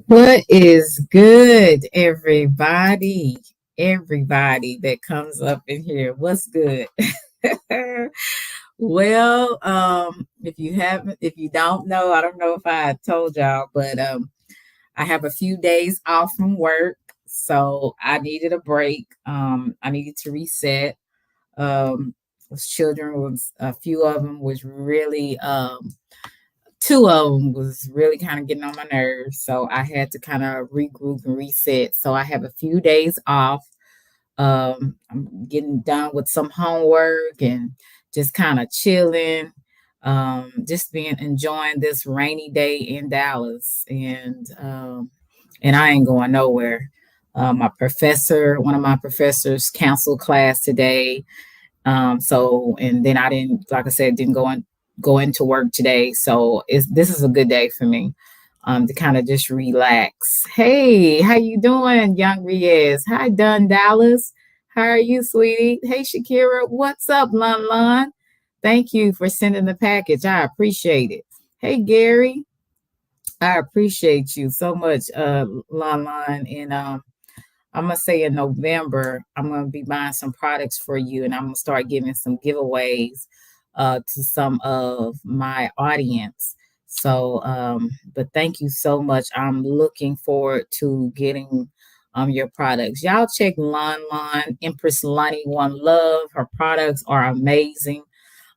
What is good, everybody? Everybody that comes up in here, what's good? Well, if you don't know, I don't know if I told y'all, but I have a few days off from work, so I needed a break. I needed to reset. Those children was a few of them was really two of them was really kind of getting on my nerves. So I had to kind of regroup and reset. So I have a few days off. I'm getting done with some homework and just kind of chilling. Just being enjoying this rainy day in Dallas, and I ain't going nowhere. One of my professors, canceled class today, so and then I didn't, like I said, didn't go into work today. So this is a good day for me. To kind of just relax. Hey, how you doing, young Riaz? Hi, Dunn Dallas. How are you, sweetie? Hey, Shakira. What's up, Lon Lon? Thank you for sending the package. I appreciate it. Hey, Gary. I appreciate you so much, Lon Lon. And I'm gonna say in November, I'm gonna be buying some products for you, and I'm gonna start giving some giveaways to some of my audience. So, but thank you so much. I'm looking forward to getting your products. Y'all check Lon Lon, Empress Lonnie One Love. Her products are amazing.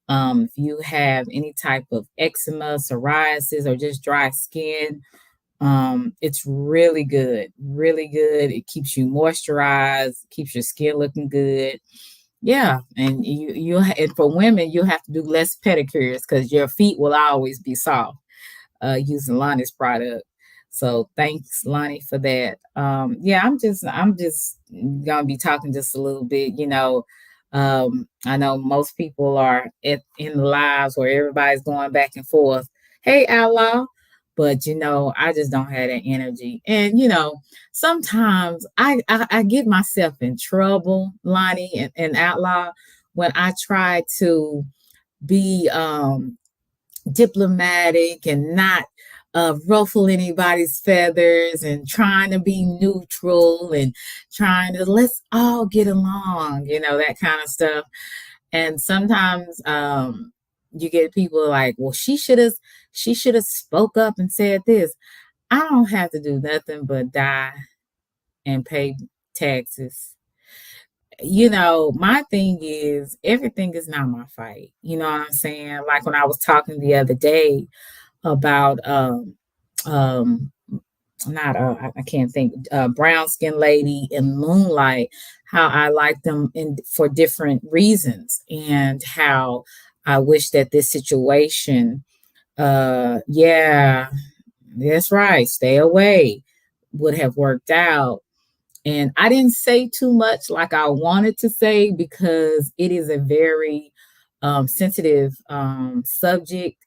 If you have any type of eczema, psoriasis, or just dry skin, it's really good, really good. It keeps you moisturized, keeps your skin looking good. Yeah, and and for women, you have to do less pedicures because your feet will always be soft using Lonnie's product. So thanks, Lonnie, for that. Yeah, I'm just gonna be talking just a little bit. I know most people are in the lives where everybody's going back and forth. Hey, outlaw. But I just don't have that energy. And sometimes I get myself in trouble, Lonnie and outlaw, when I try to be diplomatic and not ruffle anybody's feathers and trying to be neutral and trying to let's all get along, that kind of stuff. And sometimes you get people like, well, she should have spoke up and said this. I don't have to do nothing but die and pay taxes. My thing is everything is not my fight. You know what I'm saying? Like when I was talking the other day about um not I can't think brown skin lady and moonlight, how I like them in for different reasons, and how I wish that this situation, yeah, that's right, stay away, would have worked out. And I didn't say too much like I wanted to say because it is a very sensitive subject,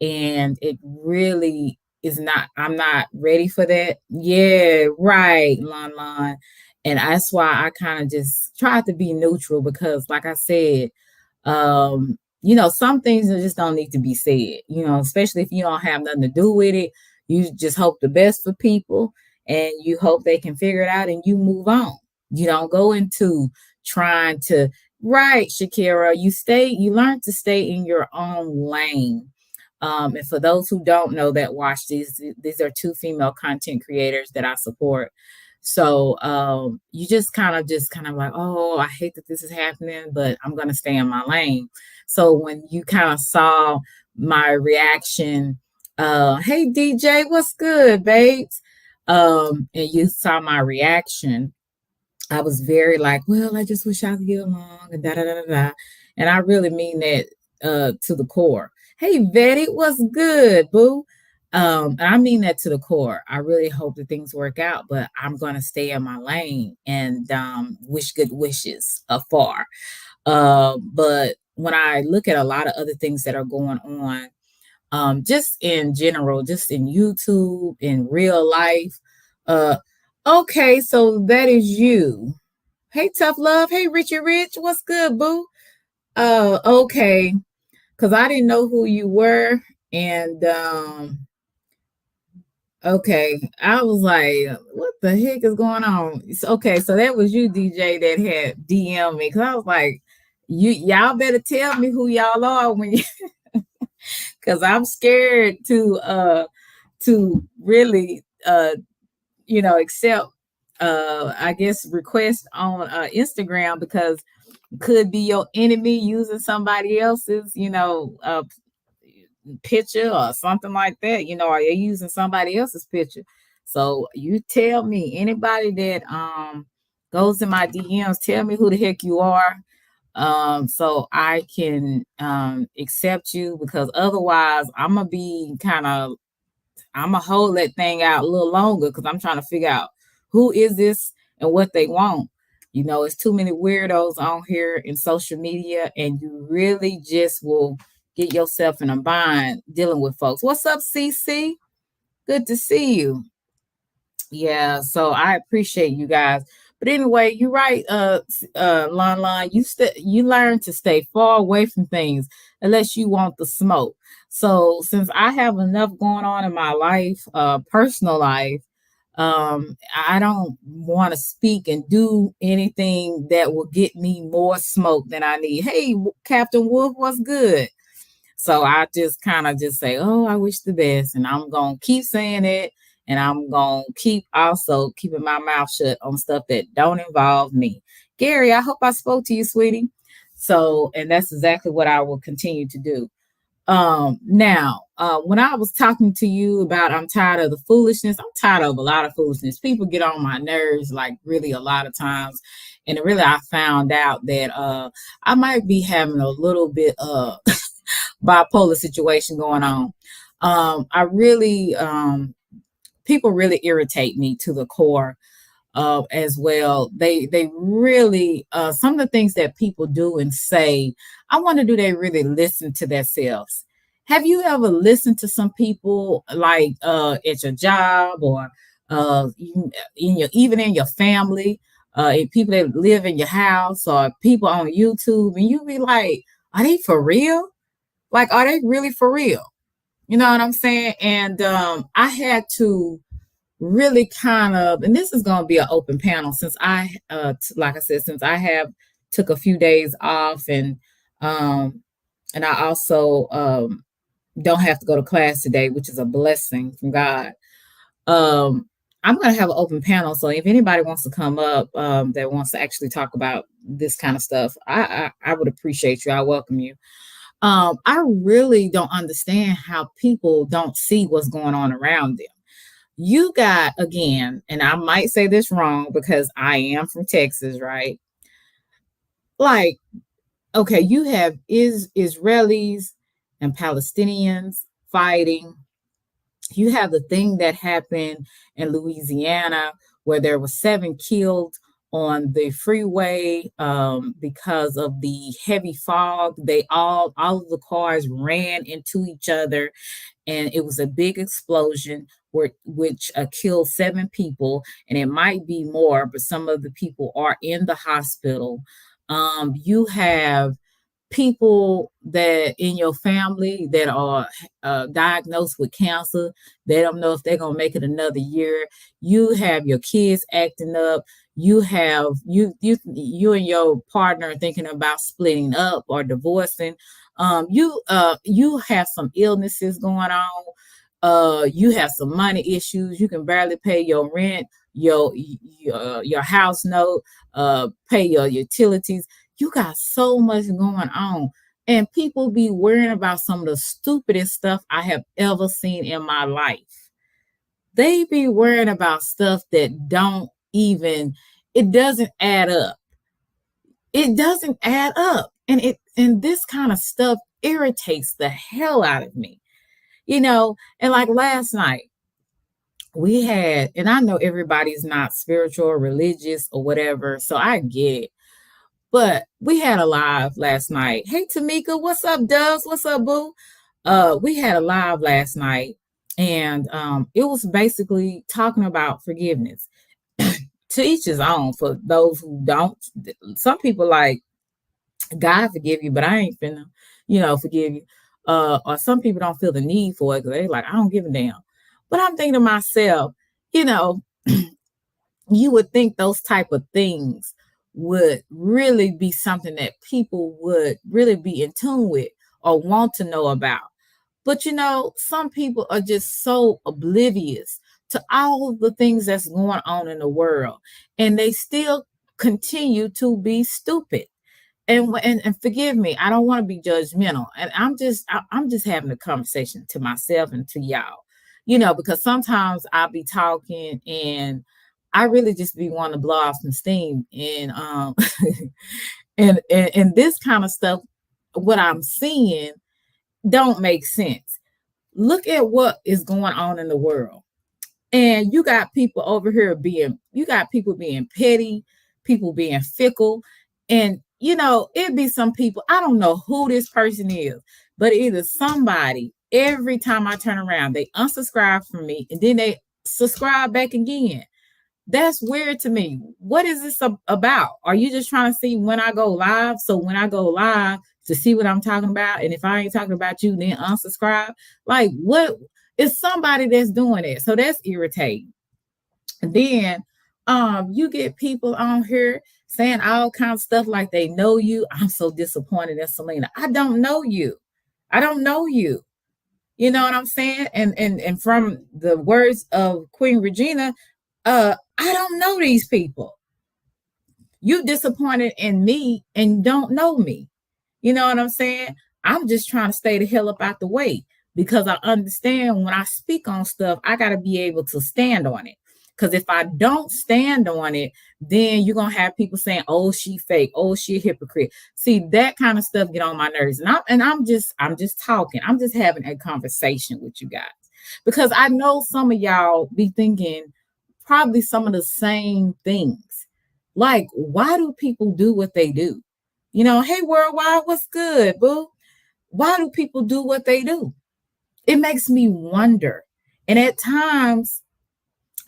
and it really is not. I'm not ready for that. Yeah, right, Lon Lon. And that's why I kind of just tried to be neutral because, like I said, some things that just don't need to be said, especially if you don't have nothing to do with it. You just hope the best for people and you hope they can figure it out and you move on. You don't go into trying to, right, Shakira, you learn to stay in your own lane. And for those who don't know that watch these are two female content creators that I support. So you just kind of like, oh, I hate that this is happening, but I'm gonna stay in my lane. So when you kind of saw my reaction, hey DJ, what's good, babes? And you saw my reaction, I was very like, well, I just wish I could get along and da da da da da. And I really mean that to the core. Hey, Vetty, what's good, boo? And I mean that to the core. I really hope that things work out, but I'm gonna stay in my lane and wish good wishes afar. But when I look at a lot of other things that are going on, just in general, just in YouTube, in real life, uh, okay, so that is you. Hey, tough love. Hey, Richie Rich. What's good, boo? Okay. Because I didn't know who you were. And Okay, I was like, what the heck is going on? Okay, so that was you, DJ, that had DM me because I was like, y'all better tell me who y'all are when you, because I'm scared to really accept I guess request on Instagram because could be your enemy using somebody else's picture or something like that, or you're using somebody else's picture. So you tell me, anybody that goes in my DMs, tell me who the heck you are, so I can accept you, because otherwise I'm gonna hold that thing out a little longer because I'm trying to figure out who is this and what they want. It's too many weirdos on here in social media, and you really just will get yourself in a bind dealing with folks. What's up, CC? Good to see you. Yeah, so I appreciate you guys. But anyway, you're right, Lon Lon. You learn to stay far away from things unless you want the smoke. So since I have enough going on in my life, personal life, I don't want to speak and do anything that will get me more smoke than I need. Hey, Captain Wolf, what's good? So I just kind of just say, oh, I wish the best. And I'm going to keep saying it. And I'm going to keep also keeping my mouth shut on stuff that don't involve me. Gary, I hope I spoke to you, sweetie. So, and that's exactly what I will continue to do. Now, when I was talking to you about I'm tired of the foolishness, I'm tired of a lot of foolishness. People get on my nerves, like really a lot of times. And really, I found out that I might be having a little bit of bipolar situation going on. I really, people really irritate me to the core as well. They really some of the things that people do and say, I wonder, do they really listen to themselves? Have you ever listened to some people like at your job or even in your family, people that live in your house or people on YouTube, and you be like, are they for real? Like, are they really for real? You know what I'm saying? And I had to really kind of, and this is going to be an open panel since like I said, since I have took a few days off, um, and I also don't have to go to class today, which is a blessing from God. I'm going to have an open panel, so if anybody wants to come up that wants to actually talk about this kind of stuff, I would appreciate you. I welcome you. I really don't understand how people don't see what's going on around them. You got, again, and I might say this wrong because I am from Texas, right? Like, okay, you have Israelis and Palestinians fighting. You have the thing that happened in Louisiana where there were 7 killed on the freeway because of the heavy fog. All of the cars ran into each other, and it was a big explosion which killed 7 people, and it might be more, but some of the people are in the hospital. You have people that in your family that are diagnosed with cancer. They don't know if they're going to make it another year. You have your kids acting up. You have you and your partner thinking about splitting up or divorcing. You have some illnesses going on. You have some money issues. You can barely pay your rent, your house note, pay your utilities. You got so much going on. And people be worrying about some of the stupidest stuff I have ever seen in my life. They be worrying about stuff that it doesn't add up. It doesn't add up. And this kind of stuff irritates the hell out of me. And like last night, we had, and I know everybody's not spiritual or religious or whatever, so I get it. But we had a live last night. Hey Tamika, what's up, Doves? What's up, Boo? We had a live last night, and it was basically talking about forgiveness. To each his own. For those who don't, some people like, God forgive you, but I ain't finna, forgive you. Or some people don't feel the need for it because they like, I don't give a damn. But I'm thinking to myself, you know, you would think those type of things would really be something that people would really be in tune with or want to know about. But some people are just so oblivious to all of the things that's going on in the world, and they still continue to be stupid. And forgive me, I don't want to be judgmental, and I'm just having a conversation to myself and to y'all, because sometimes I'll be talking and I really just be wanting to blow off some steam, and and this kind of stuff, what I'm seeing don't make sense. Look at what is going on in the world. And you got people being petty, people being fickle. And, it'd be some people, I don't know who this person is, but either somebody, every time I turn around, they unsubscribe from me and then they subscribe back again. That's weird to me. What is this about? Are you just trying to see when I go live? So when I go live to see what I'm talking about, and if I ain't talking about you, then unsubscribe. Like, what is somebody that's doing it? So that's irritating. And then you get people on here saying all kinds of stuff like they know you. I'm so disappointed in Selena. I don't know you. I don't know you. You know what I'm saying? And from the words of Queen Regina, I don't know these people. You disappointed in me and don't know me. You know what I'm saying? I'm just trying to stay the hell up out the way, because I understand when I speak on stuff, I got to be able to stand on it. Because if I don't stand on it, then you're going to have people saying, oh, she fake. Oh, she a hypocrite. See, that kind of stuff get on my nerves. And I'm just talking. I'm just having a conversation with you guys, because I know some of y'all be thinking probably some of the same things. Like, why do people do what they do? Hey, worldwide, what's good, boo? Why do people do what they do? It makes me wonder. And at times,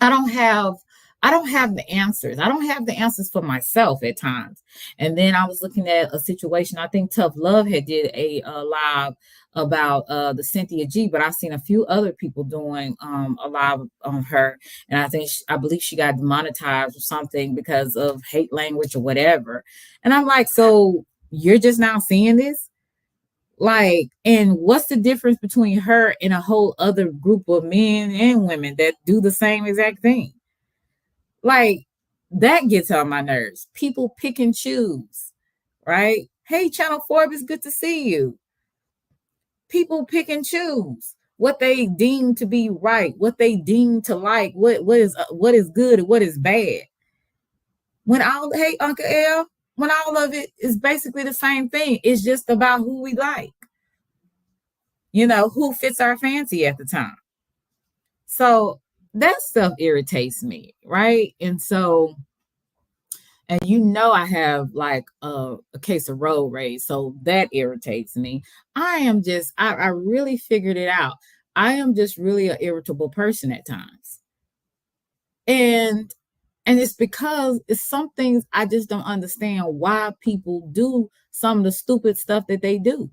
I don't have the answers. I don't have the answers for myself at times. And then I was looking at a situation. I think Tough Love had did a live about the Cynthia G, but I've seen a few other people doing a live on her, and I believe she got demonetized or something because of hate language or whatever. And I'm like, so you're just now seeing this? Like, and what's the difference between her and a whole other group of men and women that do the same exact thing? Like, that gets on my nerves. People pick and choose, right? Hey, Channel 4, it's good to see you. People pick and choose what they deem to be right, what they deem to like, what is good and what is bad. Hey, Uncle L, when all of it is basically the same thing. It's just about who we like, who fits our fancy at the time. So that stuff irritates me, right? And I have like a case of road rage, so that irritates me. I really figured it out. I am just really an irritable person at times. And it's because it's some things I just don't understand why people do some of the stupid stuff that they do.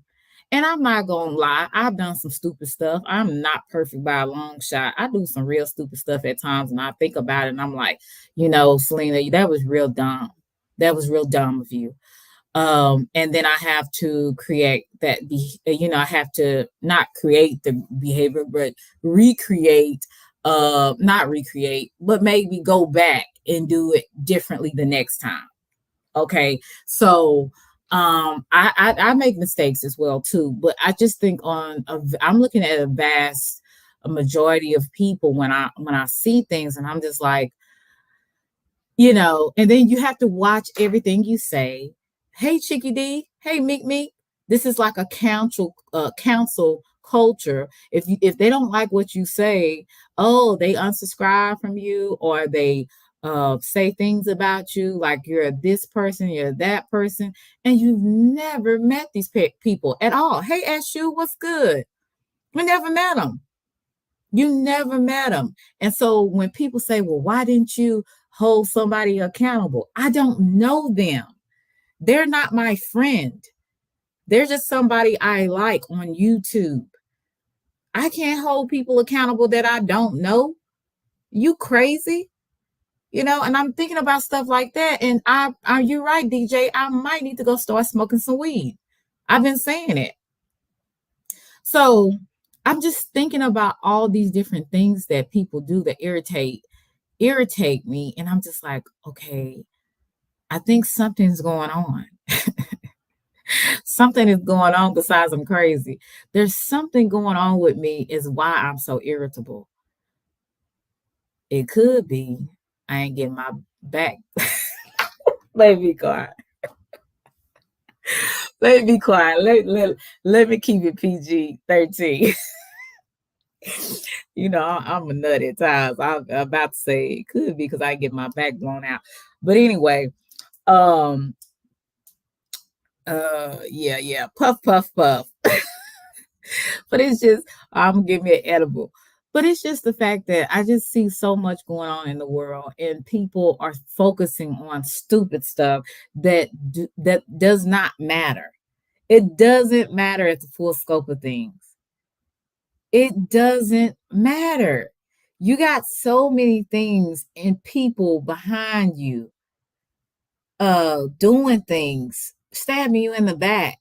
And I'm not gonna lie, I've done some stupid stuff. I'm not perfect by a long shot. I do some real stupid stuff at times, and I think about it, and I'm like, Selena, that was real dumb. That was real dumb of you. And then I have to create I have to not create the behavior, but recreate, not recreate, but maybe go back and do it differently the next time. Okay. So I make mistakes as well too, but I just think I'm looking at a majority of people when I see things, and I'm just like, and then you have to watch everything you say. Hey, Chicky D. Hey, Meek Meek. This is like a council culture. If they don't like what you say, oh, they unsubscribe from you, or they say things about you like you're this person, you're that person, and you've never met these people at all. Hey, SU, what's good? We never met them. You never met them. And so when people say, well, why didn't you hold somebody accountable? I don't know them. They're not my friend. They're just somebody I like on YouTube. I can't hold people accountable that I don't know. You crazy? And I'm thinking about stuff like that. And you're right, DJ. I might need to go start smoking some weed. I've been saying it. So I'm just thinking about all these different things that people do that irritate me. And I'm just like, okay, I think something's going on. Something is going on besides I'm crazy. There's something going on with me is why I'm so irritable. It could be I ain't getting my back. Let me be quiet. Let me be quiet. Let me keep it PG-13. I'm a nut at times. I'm about to say it could be because I get my back blown out. But anyway, yeah, puff, puff, puff. But it's just, I'm gonna give me an edible. But it's just the fact that I just see so much going on in the world, and people are focusing on stupid stuff that does not matter. It doesn't matter at the full scope of things. It doesn't matter. You got so many things and people behind you doing things, stabbing you in the back.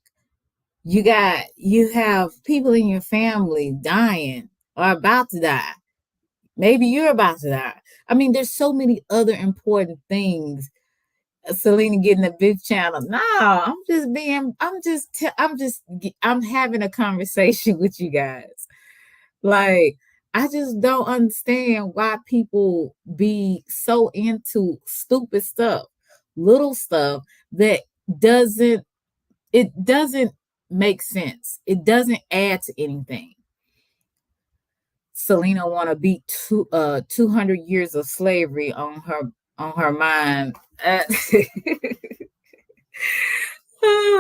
You have people in your family dying or about to die. Maybe you're about to die. I mean, there's so many other important things. Selena getting a big channel. No, I'm having a conversation with you guys. Like, I just don't understand why people be so into stupid stuff, little stuff that doesn't it doesn't make sense. It doesn't add to anything. Selena want to beat 200 years of slavery on her mind.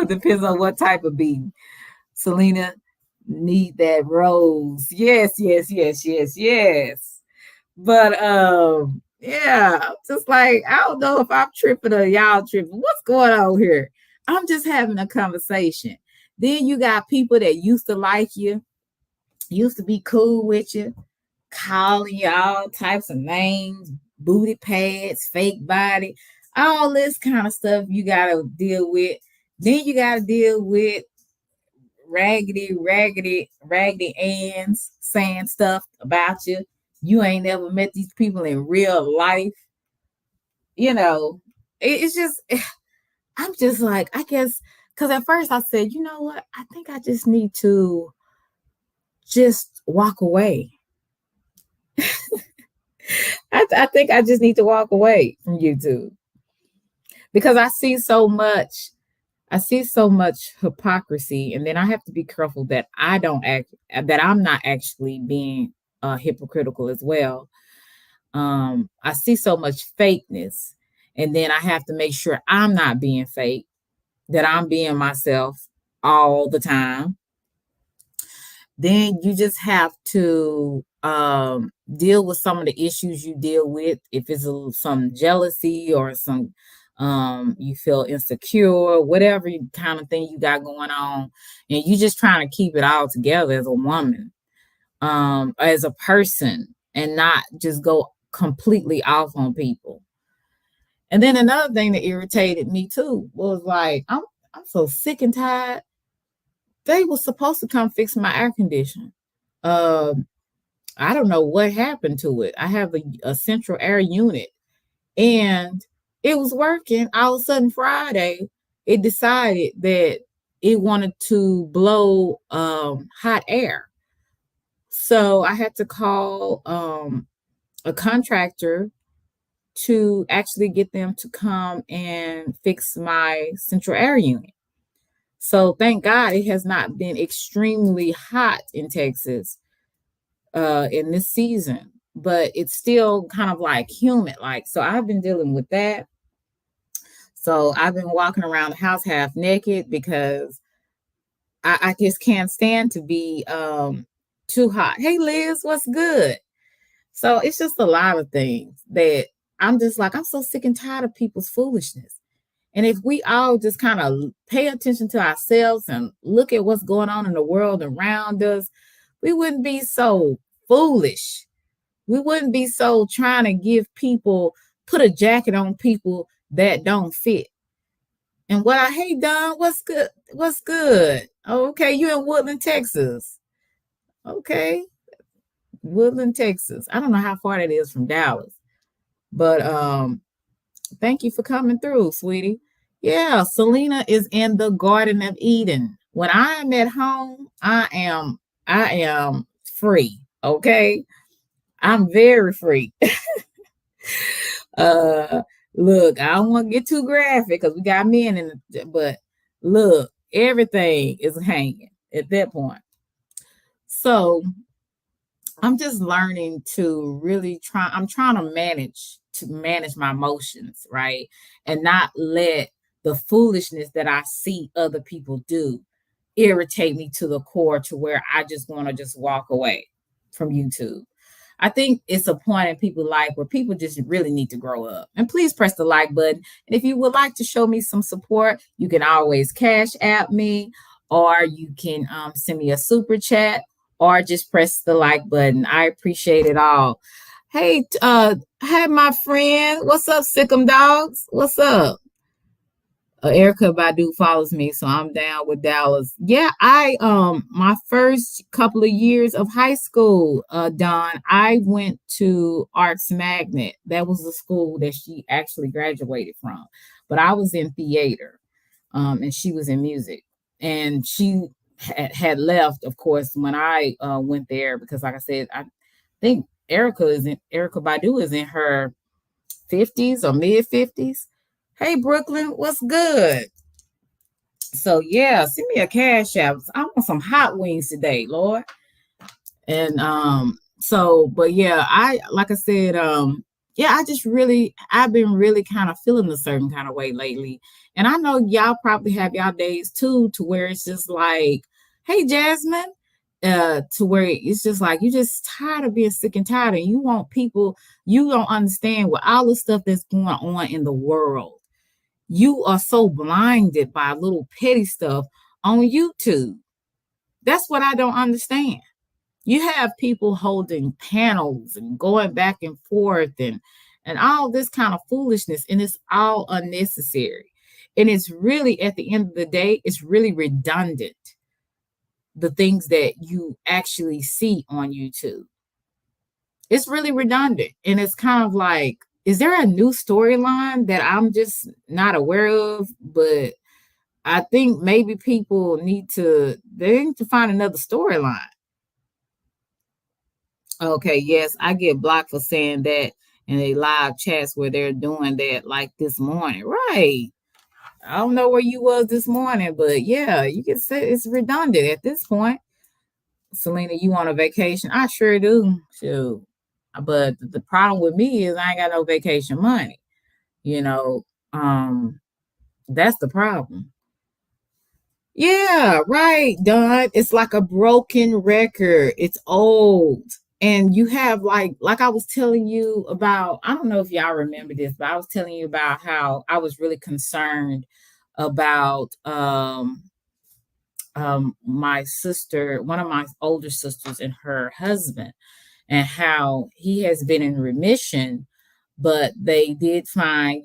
Depends on what type of beating. Selena need that rose. Yes, yes, yes, yes, yes. But yeah, I'm just like, I don't know if I'm tripping or y'all tripping. What's going on here? I'm just having a conversation. Then you got people that used to like you, used to be cool with you, calling you all types of names, booty pads, fake body, all this kind of stuff you gotta deal with. Then you gotta deal with raggedy Ann's saying stuff about you. You ain't never met these people in real life. It's just, I'm just like, I guess, because at first I said, you know what? I think I just need to just walk away. I think I just need to walk away from YouTube because I see so much hypocrisy, and then I have to be careful that I'm not actually being hypocritical as well. I see so much fakeness, and then I have to make sure I'm not being fake, that I'm being myself all the time. Then you just have to deal with some of the issues you deal with. If it's some jealousy or some you feel insecure, whatever kind of thing you got going on, and you just trying to keep it all together as a woman, as a person, and not just go completely off on people. And then another thing that irritated me too was like, I'm so sick and tired. They were supposed to come fix my air conditioner. I don't know what happened to it. I have a central air unit, and it was working. All of a sudden, Friday, it decided that it wanted to blow hot air. So I had to call a contractor to actually get them to come and fix my central air unit. So thank God it has not been extremely hot in Texas in this season, but it's still kind of like humid. Like, so I've been dealing with that. So I've been walking around the house half naked because I just can't stand to be too hot. Hey Liz, what's good? So it's just a lot of things that I'm just like, I'm so sick and tired of people's foolishness. And if we all just kind of pay attention to ourselves and look at what's going on in the world around us, we wouldn't be so foolish. We wouldn't be so trying to give people, put a jacket on people that don't fit. And what I hate, Don, what's good? What's good? Okay, you in Woodland, Texas. Okay, Woodland, Texas. I don't know how far that is from Dallas, but thank you for coming through, sweetie. Yeah, Selena is in the Garden of Eden. When I am at home, I am free. Okay, I'm very free. uh, Look, I don't want to get too graphic because we got men in it, but look, everything is hanging at that point. So I'm just learning to really try. I'm trying to manage my emotions, right? And not let the foolishness that I see other people do irritate me to the core to where I just want to just walk away from YouTube. I think it's a point in people's life where people just really need to grow up. And please press the like button. And if you would like to show me some support, you can always cash app me, or you can send me a super chat, or just press the like button. I appreciate it all. Hey, my friend. What's up, Sick'em Dogs? What's up? Erica Badu follows me, so I'm down with Dallas. Yeah, I my first couple of years of high school, Don, I went to Arts Magnet. That was the school that she actually graduated from. But I was in theater, and she was in music. And she had left, of course, when I went there because, like I said, I think Erica Badu is in her 50s or mid 50s. Hey, Brooklyn, what's good? So yeah, send me a cash app. I want some hot wings today, Lord. And so, but yeah, I like I said, yeah, I've been really kind of feeling a certain kind of way lately. And I know y'all probably have y'all days too, to where it's just like, hey, Jasmine, to where it's just like you just tired of being sick and tired, and you want people, you don't understand with all the stuff that's going on in the world. You are so blinded by little petty stuff on YouTube. That's what I don't understand. You have people holding panels and going back and forth and all this kind of foolishness, and it's all unnecessary. And it's really, at the end of the day, it's really redundant, the things that you actually see on YouTube. It's really redundant. And it's kind of like, is there a new storyline that I'm just not aware of? But I think maybe people they need to find another storyline. Okay, yes, I get blocked for saying that in a live chats where they're doing that like this morning. Right. I don't know where you was this morning, but yeah, you can say it's redundant at this point. Selena, you on a vacation? I sure do. Shoot. But the problem with me is I ain't got no vacation money. You know, um, that's the problem. Yeah, right, Don. It's like a broken record. It's old. And you have like I was telling you about, I don't know if y'all remember this, but I was telling you about how I was really concerned about my sister, one of my older sisters and her husband, and how he has been in remission, but they did find,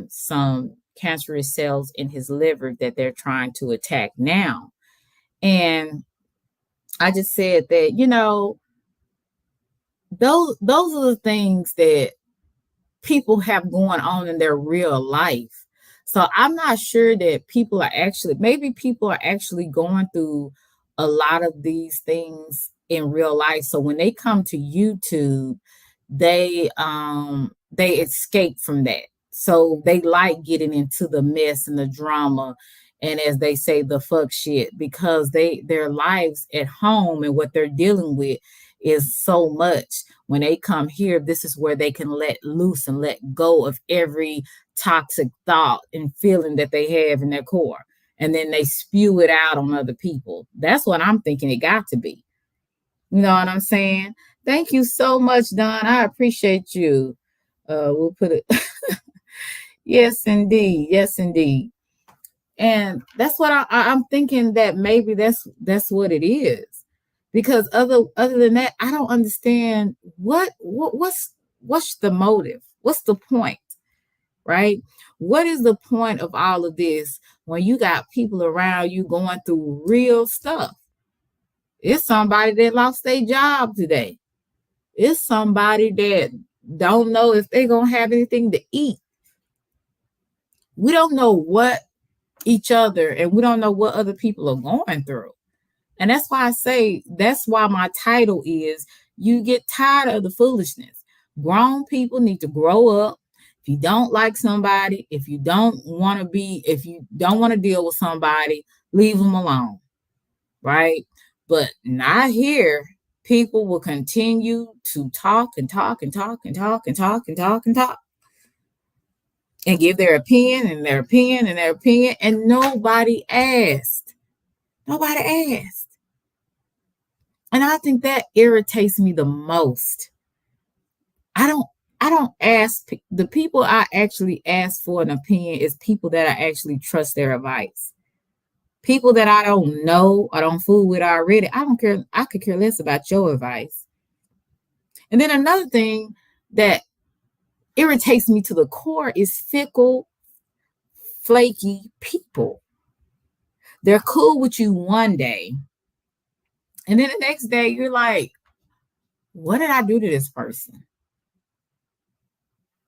some cancerous cells in his liver that they're trying to attack now. And I just said that, those are the things that people have going on in their real life. So I'm not sure that maybe people are actually going through a lot of these things in real life. So when they come to YouTube, they escape from that. So they like getting into the mess and the drama, and as they say, the fuck shit, because their lives at home and what they're dealing with is so much. When they come here, this is where they can let loose and let go of every toxic thought and feeling that they have in their core. And then they spew it out on other people. That's what I'm thinking it got to be. You know what I'm saying? Thank you so much, Don. I appreciate you. We'll put it. Yes, indeed. Yes, indeed. And that's what I'm thinking, that maybe that's what it is. Because other than that, I don't understand what's the motive? What's the point? Right? What is the point of all of this when you got people around you going through real stuff? It's somebody that lost their job today. It's somebody that don't know if they're gonna have anything to eat. We don't know what each other and we don't know what other people are going through. And that's why I say that's why my title is You Get Tired of the Foolishness. Grown people need to grow up. If you don't like somebody, if you don't want to deal with somebody, leave them alone. Right? But not here. People will continue to talk and talk and talk and talk and talk and talk and talk and give their opinion and their opinion and their opinion, and nobody asked. Nobody asked. And I think that irritates me the most. I don't ask the people I actually ask for an opinion is people that I actually trust their advice. People that I don't know or don't fool with already. I don't care. I could care less about your advice. And then another thing that irritates me to the core is fickle, flaky people. They're cool with you one day. And then the next day you're like, what did I do to this person?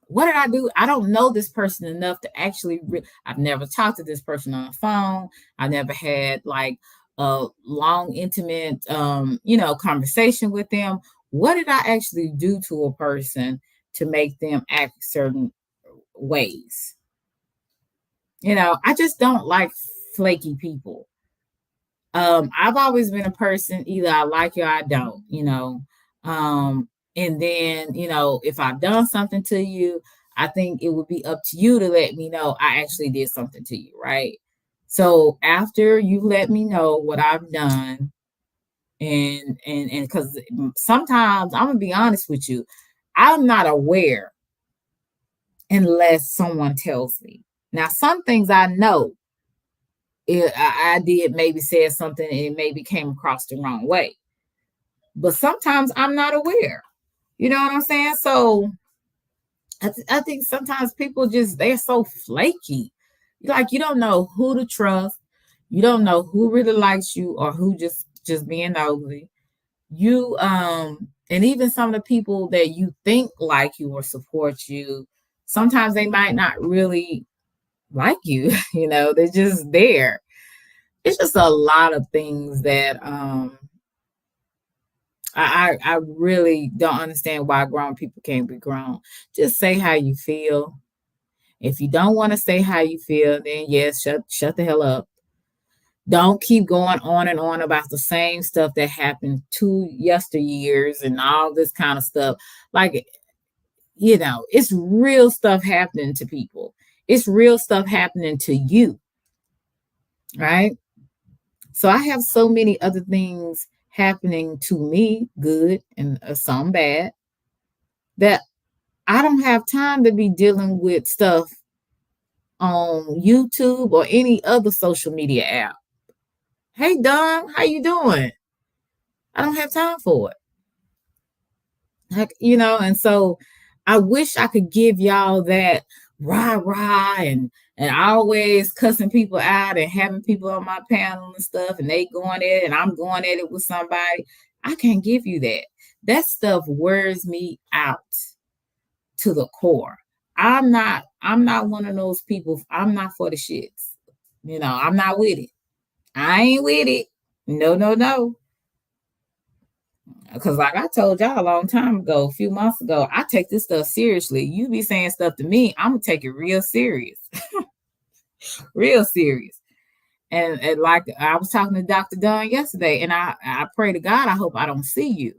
What did I do? I don't know this person enough to actually, I've never talked to this person on the phone. I never had like a long, intimate, conversation with them. What did I actually do to a person to make them act certain ways? I just don't like flaky people. I've always been a person, either I like you or I don't. And then, if I've done something to you, I think it would be up to you to let me know I actually did something to you, right? So after you let me know what I've done, and because sometimes I'm gonna be honest with you, I'm not aware unless someone tells me. Now, some things I know I did maybe said something and it maybe came across the wrong way. But sometimes I'm not aware. You know what I'm saying? So I think sometimes people they're so flaky. Like you don't know who to trust. You don't know who really likes you or who just being ugly. And even some of the people that you think like you or support you, sometimes they might not really like you. They're just there. It's just a lot of things that I really don't understand why grown people can't be grown. Just say how you feel. If you don't want to say how you feel, then yes, shut the hell up. Don't keep going on and on about the same stuff that happened 2 yesteryears and all this kind of stuff. Like, it's real stuff happening to people. It's real stuff happening to you, right? So I have so many other things happening to me, good and some bad, that I don't have time to be dealing with stuff on YouTube or any other social media app. Hey Don, how you doing? I don't have time for it. And so I wish I could give y'all that rah and always cussing people out and having people on my panel and stuff and they going at it and I'm going at it with somebody. I can't give you that. That stuff wears me out to the core. I'm not one of those people. I'm not for the shits. I'm not with it. I ain't with it. No. Because like I told y'all a long time ago, a few months ago, I take this stuff seriously. You be saying stuff to me, I'm going to take it real serious. Real serious. And like I was talking to Dr. Dunn yesterday, and I pray to God, I hope I don't see you.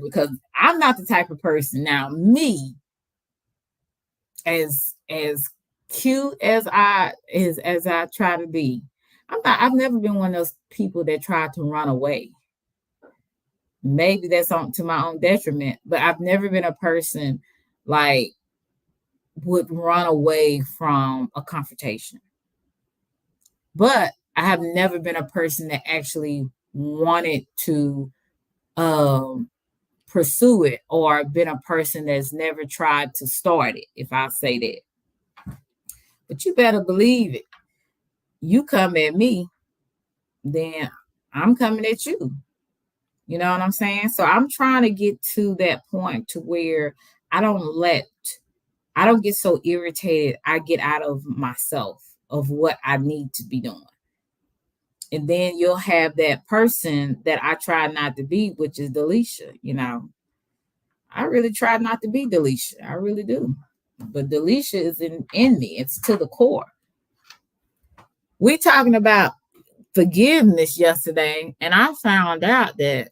Because I'm not the type of person. Now, me, as cute as I try to be, I've never been one of those people that tried to run away. Maybe that's to my own detriment, but I've never been a person like would run away from a confrontation. But I have never been a person that actually wanted to pursue it or been a person that's never tried to start it, if I say that. But you better believe it. You come at me, then I'm coming at you. You know what I'm saying? So I'm trying to get to that point to where I don't let, I don't get so irritated. I get out of myself of what I need to be doing. And then you'll have that person that I try not to be, which is Delisha. I really try not to be Delisha. I really do. But Delisha is in me. It's to the core. We talking about forgiveness yesterday, and I found out that,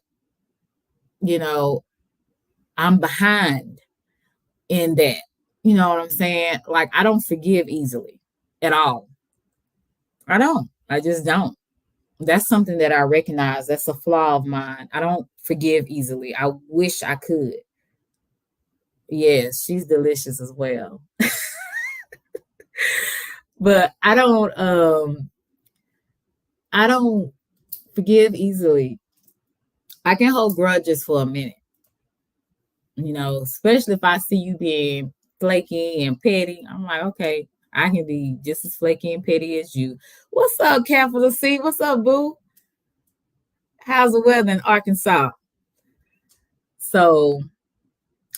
you know, I'm behind in that. You know what I'm saying? Like, I don't forgive easily at all. I don't. I just don't. That's something that I recognize. That's a flaw of mine. I don't forgive easily. I wish I could. Yes, she's delicious as well. But I don't forgive easily. I can hold grudges for a minute, especially if I see you being flaky and petty. I'm like, okay, I can be just as flaky and petty as you. What's up, capital C? What's up, boo? How's the weather in Arkansas? So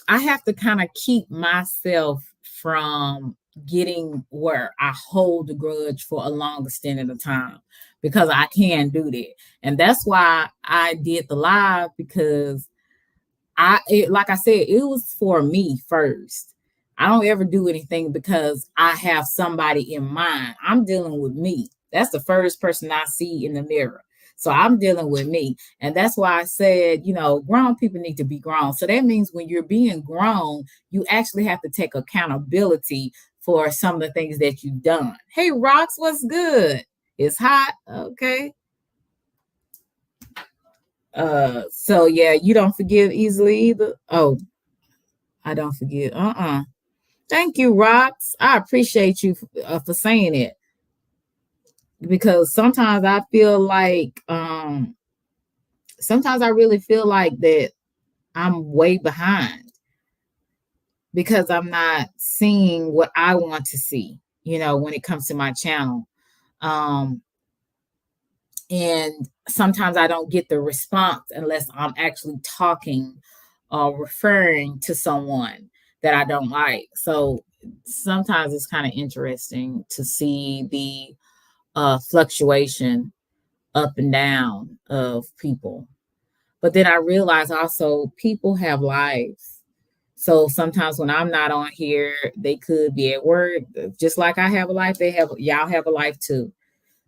I have to kind of keep myself from getting where I hold the grudge for a long extent of time because I can do that. And that's why I did the live, because like I said, it was for me first. I don't ever do anything because I have somebody in mind. I'm dealing with me. That's the first person I see in the mirror. So I'm dealing with me. And that's why I said, grown people need to be grown. So that means when you're being grown, you actually have to take accountability for some of the things that you've done. Hey, Rox, what's good? It's hot. Okay. So yeah, you don't forgive easily either. Oh, I don't forgive. Thank you, Rox. I appreciate you for saying it, because sometimes I feel like, sometimes I really feel like that I'm way behind because I'm not seeing what I want to see, when it comes to my channel. Um, and sometimes I don't get the response unless I'm actually talking or referring to someone that I don't like. So sometimes it's kind of interesting to see the fluctuation up and down of people. But then I realize also people have lives. So sometimes when I'm not on here, they could be at work. Just like I have a life, y'all have a life too.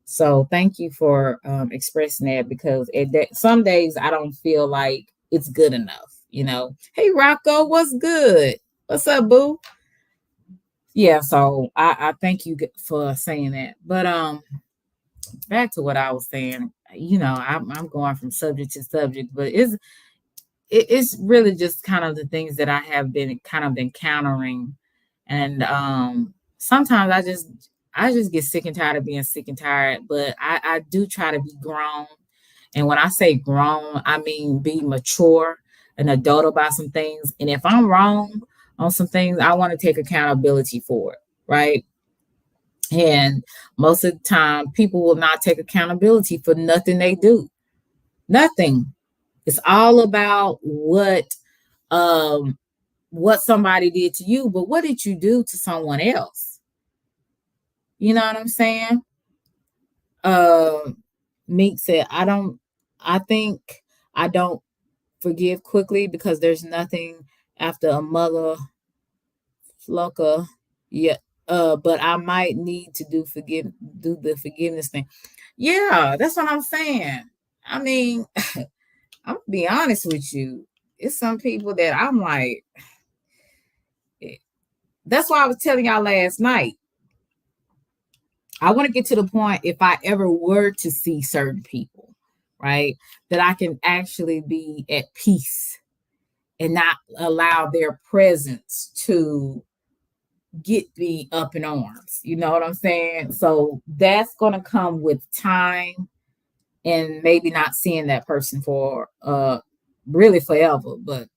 So thank you for expressing that, because some days I don't feel like it's good enough. Hey, Rocco, what's good? What's up, boo? Yeah, so I thank you for saying that. But back to what I was saying. I'm going from subject to subject, but it's really just kind of the things that I have been kind of encountering, and sometimes I just get sick and tired of being sick and tired. But I do try to be grown, and when I say grown, I mean be mature, an adult about some things. And if I'm wrong on some things, I want to take accountability for it, right? And most of the time, people will not take accountability for nothing they do. Nothing. It's all about what somebody did to you, but what did you do to someone else? You know what I'm saying? Meek said, I think I don't forgive quickly because there's nothing after a mother flocka. Yeah. But I might need to do the forgiveness thing. Yeah, that's what I'm saying. I mean, I'm gonna be honest with you. It's some people that I'm like, that's why I was telling y'all last night. I want to get to the point, if I ever were to see certain people, right, that I can actually be at peace and not allow their presence to get me up in arms. You know what I'm saying? So that's going to come with time and maybe not seeing that person for really forever, but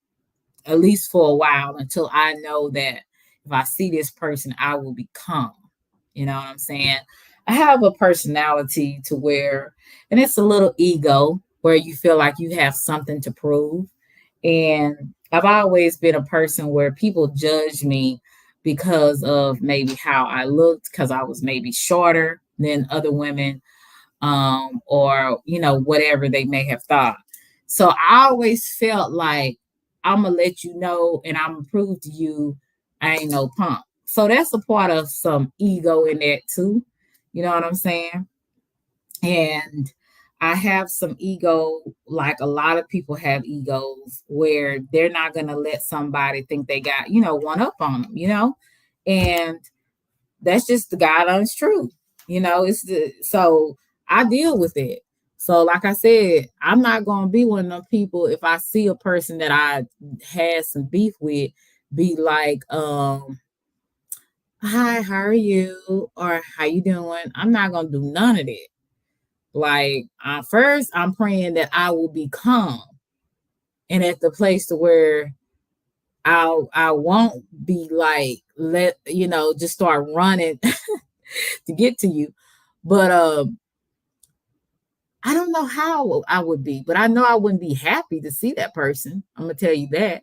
at least for a while until I know that if I see this person, I will become. You know what I'm saying? I have a personality to where, and it's a little ego where you feel like you have something to prove. And I've always been a person where people judge me because of maybe how I looked, because I was maybe shorter than other women, or whatever they may have thought. So I always felt like I'm gonna let you know, and I'm gonna prove to you I ain't no punk. So that's a part of some ego in that too. You know what I'm saying? And I have some ego, like a lot of people have egos, where they're not gonna let somebody think they got one up on them. And that's just the God honest truth. It's so I deal with it. So, like I said, I'm not gonna be one of them people if I see a person that I had some beef with, be like, hi, how are you? Or how you doing? I'm not gonna do none of that. Like, first, I'm praying that I will be calm and at the place to where I won't be like just start running to get to you. But I don't know how I would be, but I know I wouldn't be happy to see that person. I'm gonna tell you that.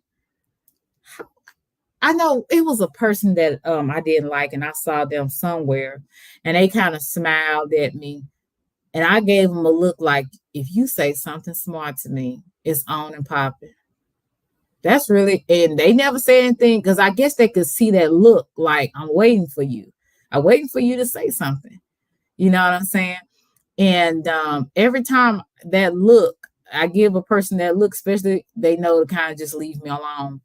I know it was a person that I didn't like, and I saw them somewhere, and they kind of smiled at me, and I gave them a look like, if you say something smart to me, it's on and popping. That's really, and they never said anything because I guess they could see that look like I'm waiting for you. I'm waiting for you to say something. You know what I'm saying? And every time that look, I give a person that look, especially they know to kind of just leave me alone.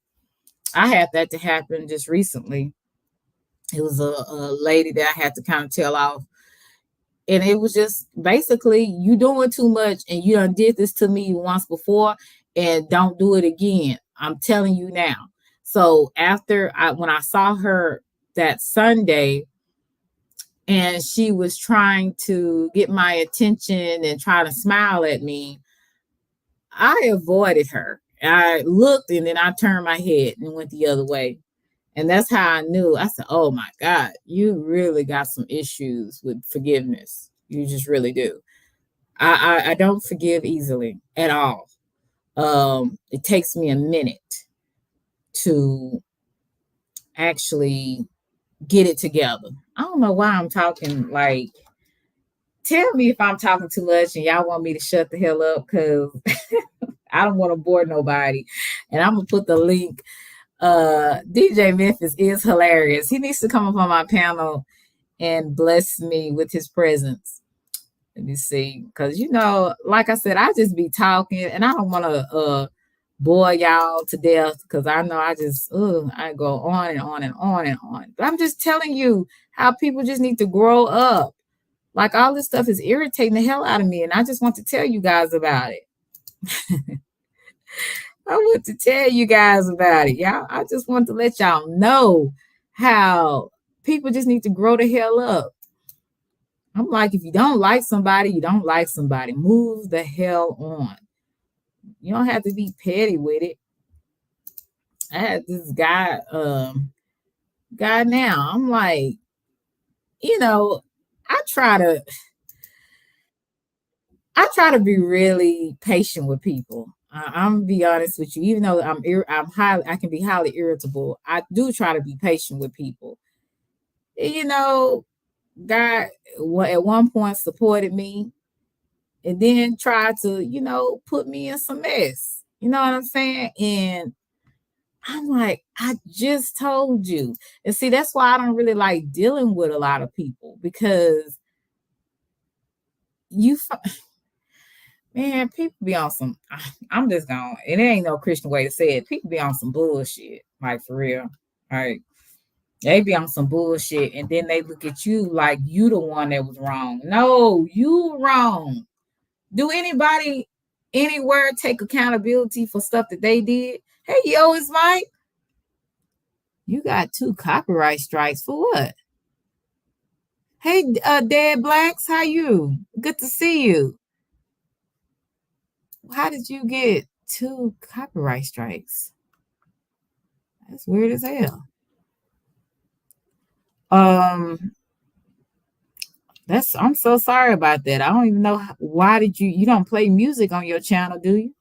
I had that to happen just recently. It was a lady that I had to kind of tell off. And it was just basically, you doing too much and you done did this to me once before and don't do it again. I'm telling you now. So when I saw her that Sunday, and she was trying to get my attention and try to smile at me, I avoided her. I looked and then I turned my head and went the other way. And that's how I knew. I said, oh my God, you really got some issues with forgiveness. You just really do. I don't forgive easily at all. It takes me a minute to actually get it together. I don't know why I'm talking like, tell me if I'm talking too much and y'all want me to shut the hell up, because I don't want to bore nobody. And I'm gonna put the link. DJ Memphis is hilarious. He needs to come up on my panel and bless me with his presence. Let me see, because like I said, I just be talking, and I don't want to bore y'all to death, because I know I go on and on and on and on. But I'm just telling you how people just need to grow up. Like, all this stuff is irritating the hell out of me, and I just want to tell you guys about it. I want to tell you guys about it, y'all. I just want to let y'all know how people just need to grow the hell up. I'm like, if you don't like somebody, you don't like somebody. Move the hell on. You don't have to be petty with it. I had this guy now. I'm like, I try to be really patient with people. I'm gonna be honest with you. Even though I can be highly irritable. I do try to be patient with people. God, at one point supported me, and then tried to, put me in some mess. You know what I'm saying? And I'm like, I just told you. And see, that's why I don't really like dealing with a lot of people, because you man, people be on some, I'm just going, it ain't no Christian way to say it. People be on some bullshit, like, for real. Like, they be on some bullshit, and then they look at you like you the one that was wrong. No, you wrong. Do anybody anywhere take accountability for stuff that they did? Hey, yo, it's Mike. You got 2 copyright strikes for what? Hey, Dad Blacks, how you? Good to see you. How did you get 2 copyright strikes? That's weird as hell. Um, I'm so sorry about that. I don't even know why did you don't play music on your channel, do you?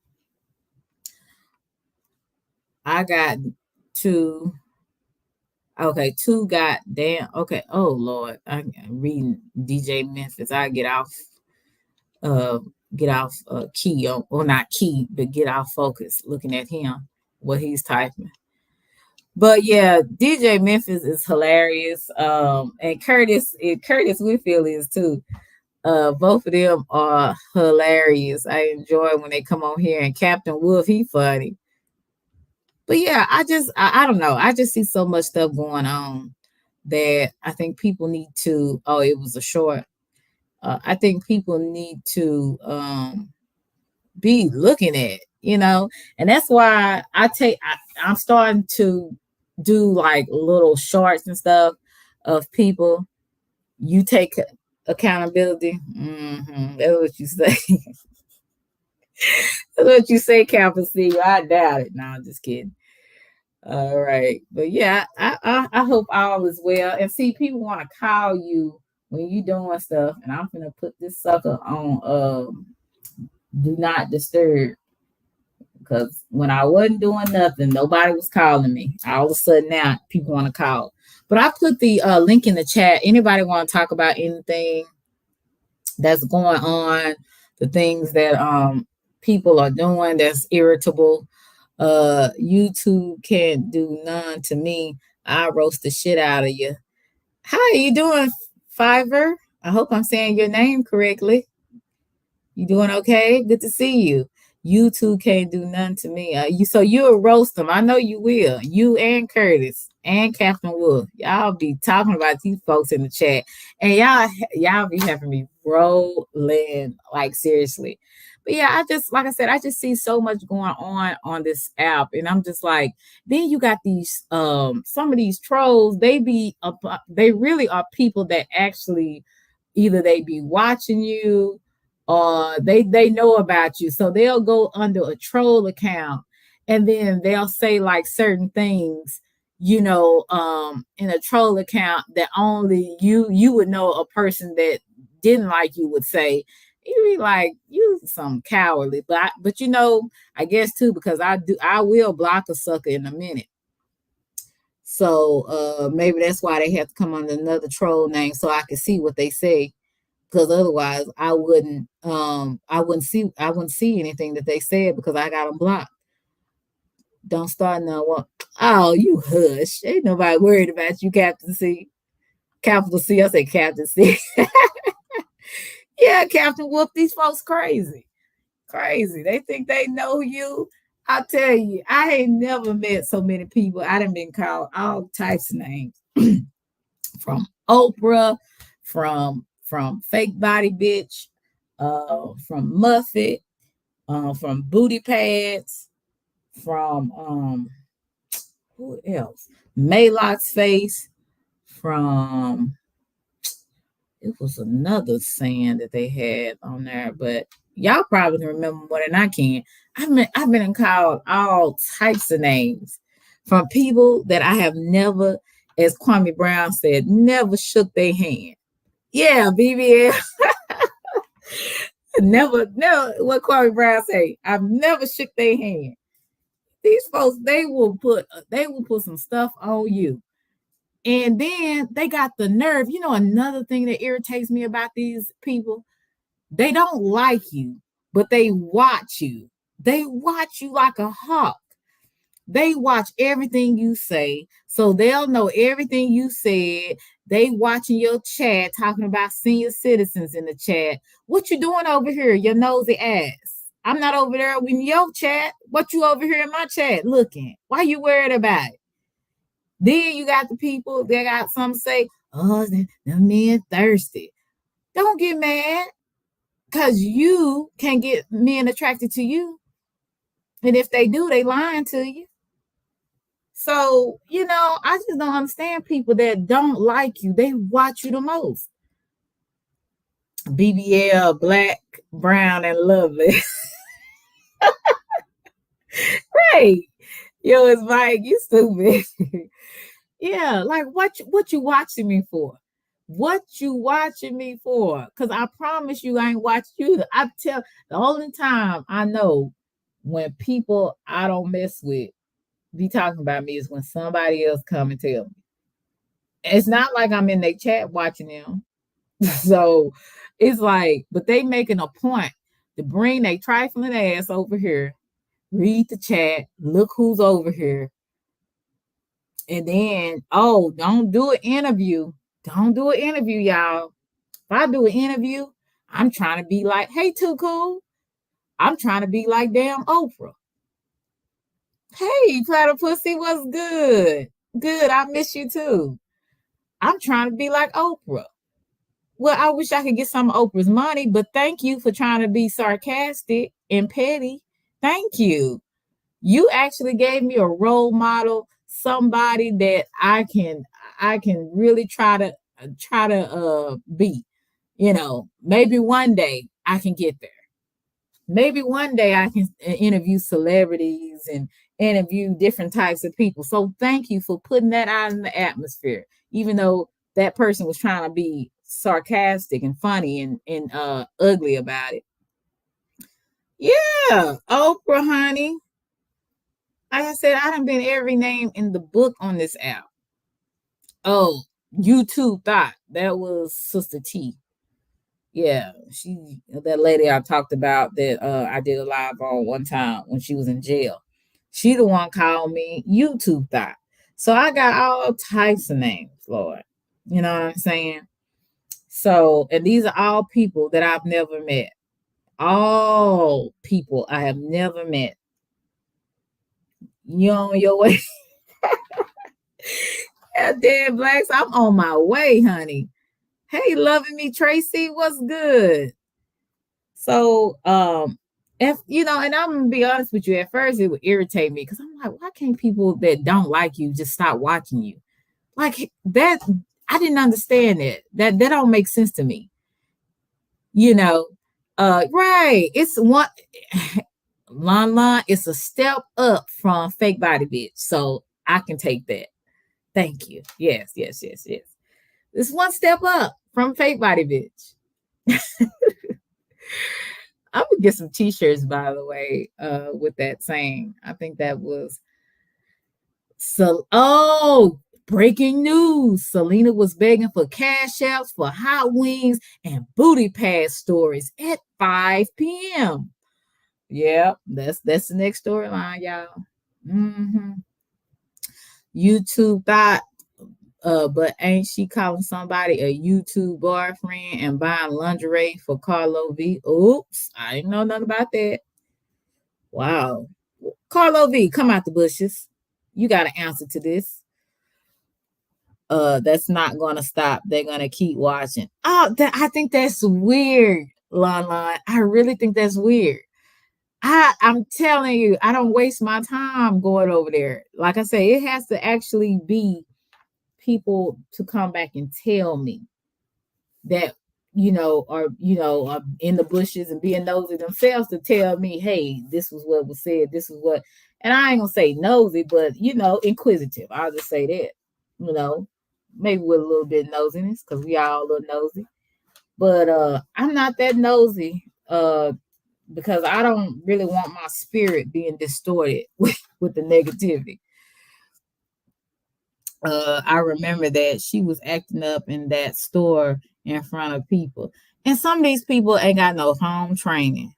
I got two. Okay, two goddamn. Okay. Oh Lord, I'm reading DJ Memphis. I uh get off key or not key, but get off focus looking at him what he's typing. But yeah, DJ Memphis is hilarious. And Curtis Whitfield is too. Both of them are hilarious. I enjoy when they come on here, and Captain Wolf, he funny. But yeah, I don't know. I just see so much stuff going on that I think people need to. Oh, it was a short. I think people need to be looking at, and that's why I'm starting to do like little shorts and stuff of people. You take accountability. That's what you say. That's what you say, Campus C. I doubt it. No, I'm just kidding. All right, but yeah, I hope all is well. And see, people want to call you when you doing stuff, and I'm gonna put this sucker on do not disturb, because when I wasn't doing nothing, nobody was calling me. All of a sudden now, people want to call. But I put the link in the chat. Anybody want to talk about anything that's going on, the things that people are doing that's irritable? YouTube can't do none to me. I roast the shit out of you. How are you doing, Fiverr? I hope I'm saying your name correctly. You doing okay? Good to see you. You two can't do nothing to me. So you'll roast them. I know you will. You and Curtis and Captain Wolf. Y'all be talking about these folks in the chat. And y'all be having me rolling, like seriously. But yeah, like I said, I just see so much going on this app. And I'm just like, then you got these some of these trolls, they really are people that actually either they be watching you they know about you, so they'll go under a troll account and then they'll say like certain things, in a troll account that only you would know a person that didn't like you would say. You be like, you some cowardly. But I guess too, because I will block a sucker in a minute. So maybe that's why they have to come under another troll name so I can see what they say, because otherwise I wouldn't see anything that they said because I got them blocked. Don't start no one. Oh, you hush. Ain't nobody worried about you, Captain C. Capital C. I say Captain C. Yeah, Captain Wolf, these folks crazy. Crazy. They think they know you. I tell you, I ain't never met so many people. I done been called all types of names. From Oprah, from fake body bitch, from Muffet, from booty pads, from who else? Maylock's face, from it was another saying that they had on there, but y'all probably remember more than I can. I've been called all types of names from people that I have never, as Kwame Brown said, never shook their hand. Yeah, BBL. Never. What Kwame Brown say? I've never shook their hand. These folks, they will put some stuff on you, and then they got the nerve. Another thing that irritates me about these people, they don't like you, but they watch you. They watch you like a hawk. They watch everything you say, so they'll know everything you said. They watching your chat, talking about senior citizens in the chat. What you doing over here, your nosy ass? I'm not over there in your chat. What you over here in my chat looking? Why you worried about it? Then you got the people, they got some say, oh, the men thirsty. Don't get mad, because you can't get men attracted to you. And if they do, they lying to you. So, I just don't understand people that don't like you. They watch you the most. BBL, black, brown, and lovely. Right. Yo, it's Mike, you stupid. Yeah, like what you watching me for? What you watching me for? Cause I promise you I ain't watched you. I tell the only time I know when people I don't mess with be talking about me is when somebody else come and tell me. It's not like I'm in their chat watching them. So it's like, but they making a point to bring their trifling ass over here, read the chat, look who's over here, and then, oh, don't do an interview. Don't do an interview, y'all. If I do an interview, I'm trying to be like, hey, too cool. I'm trying to be like damn Oprah. Hey, Platypussy, what's good? Good, I miss you too. I'm trying to be like Oprah. Well, I wish I could get some of Oprah's money, but thank you for trying to be sarcastic and petty. Thank you. You actually gave me a role model, somebody that I can really try to be. Maybe one day I can get there. Maybe one day I can interview celebrities and interview different types of people. So thank you for putting that out in the atmosphere, even though that person was trying to be sarcastic and funny and ugly about it. Yeah, Oprah, honey. Like I said, I done been every name in the book on this app. Oh, YouTube thought that was Sister T. Yeah, she that lady I talked about that I did a live on one time when she was in jail. She the one called me YouTube thought. So I got all types of names, Lord. You know what I'm saying? So, and these are all people that I've never met. All people I have never met. You on your way? Yeah, dead blacks. I'm on my way, honey. Hey, loving me, Tracy. What's good? So, if and I'm gonna be honest with you, at first it would irritate me because I'm like, why can't people that don't like you just stop watching you? Like that, I didn't understand it. That don't make sense to me. You know, right? It's one, Lon Lon. It's a step up from fake body bitch, so I can take that. Thank you. Yes, yes, yes, yes. It's one step up from fake body bitch. I'm gonna get some t-shirts, by the way, with that saying. I think that was so. Oh, breaking news. Selena was begging for cash outs for hot wings and booty pad stories at 5 p.m. Yeah, that's the next storyline, y'all. hmm YouTube thought, but ain't she calling somebody a YouTube boyfriend and buying lingerie for Carlo V? Oops, I didn't know nothing about that. Wow. Carlo V, come out the bushes. You got an answer to this. That's not gonna stop. They're gonna keep watching. Oh, I think that's weird, Lon Lon. I really think that's weird. I'm telling you, I don't waste my time going over there. Like I say, it has to actually be people to come back and tell me that are in the bushes and being nosy themselves to tell me, hey, this was what was said, this was what, and I ain't gonna say nosy, but inquisitive. I'll just say that, maybe with a little bit of nosiness because we all a little nosy. But I'm not that nosy because I don't really want my spirit being distorted with the negativity. I remember that she was acting up in that store in front of people. And some of these people ain't got no home training.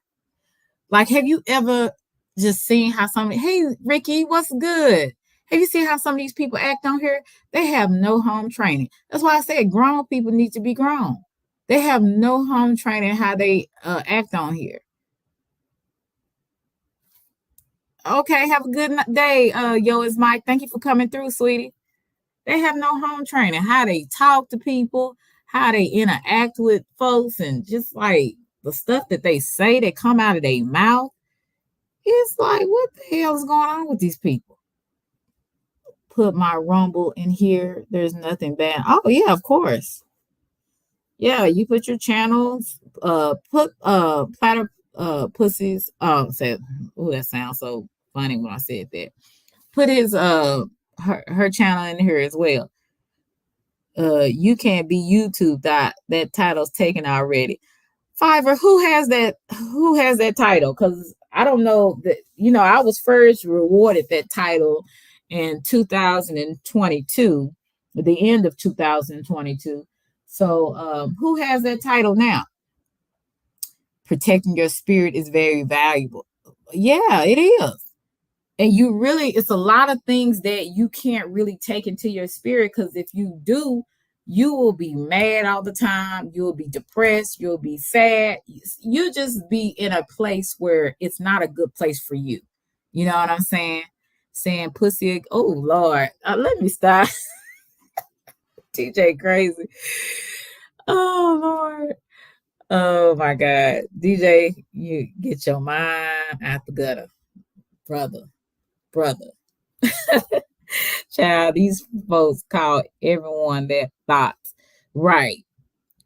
Like, have you ever just seen how hey, Ricky, what's good? Have you seen how some of these people act on here? They have no home training. That's why I said grown people need to be grown. They have no home training how they act on here. Okay, have a good day. Yo, it's Mike. Thank you for coming through, sweetie. They have no home training. How they talk to people, how they interact with folks, and just like the stuff that they say that come out of their mouth. It's like, what the hell is going on with these people? Put my Rumble in here. There's nothing bad. Oh yeah, of course. Yeah, you put your channels. Put Pussy's said, oh, that sounds so funny when I said that. Put his her channel in here as well. You can't be YouTube. That title's taken already. Fiverr, who has that title? Because I don't know that, I was first rewarded that title in 2022, at the end of 2022. So who has that title now? Protecting your spirit is very valuable. Yeah, it is. And it's a lot of things that you can't really take into your spirit, because if you do, you will be mad all the time. You'll be depressed. You'll be sad. You'll just be in a place where it's not a good place for you. You know what I'm saying? Saying pussy. Oh, Lord. Let me stop. TJ crazy. Oh, Lord. Oh, my God. DJ, you get your mind out the gutter. Brother. Child, these folks call everyone their thoughts. Right.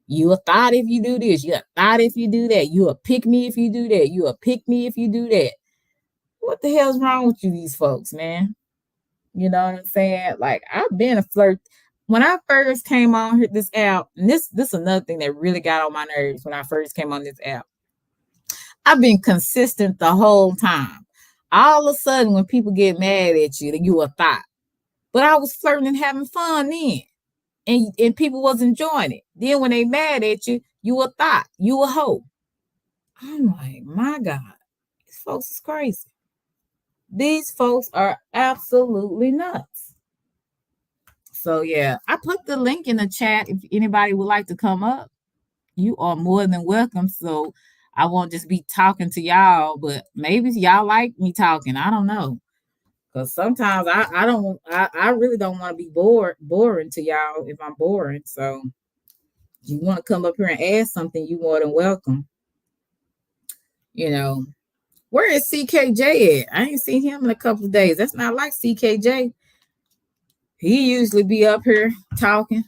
You a thought if you do this. You a thought if you do that. You a pick me if you do that. You a pick me if you do that. What the hell's wrong with you, these folks, man? You know what I'm saying? Like, I've been a flirt. When I first came on this app, and this is another thing that really got on my nerves when I first came on this app. I've been consistent the whole time. All of a sudden, when people get mad at you, you a thought. But I was flirting and having fun then. And people was enjoying it. Then when they mad at you, you a thought, you a hoe. I'm like, my God, these folks is crazy. These folks are absolutely nuts. So yeah, I put the link in the chat. If anybody would like to come up, you are more than welcome. So I won't just be talking to y'all, but maybe y'all like me talking. I don't know. Because sometimes I really don't want to be boring to y'all if I'm boring. So you want to come up here and ask something, you more than welcome. Where is CKJ at? I ain't seen him in a couple of days. That's not like CKJ. He usually be up here talking.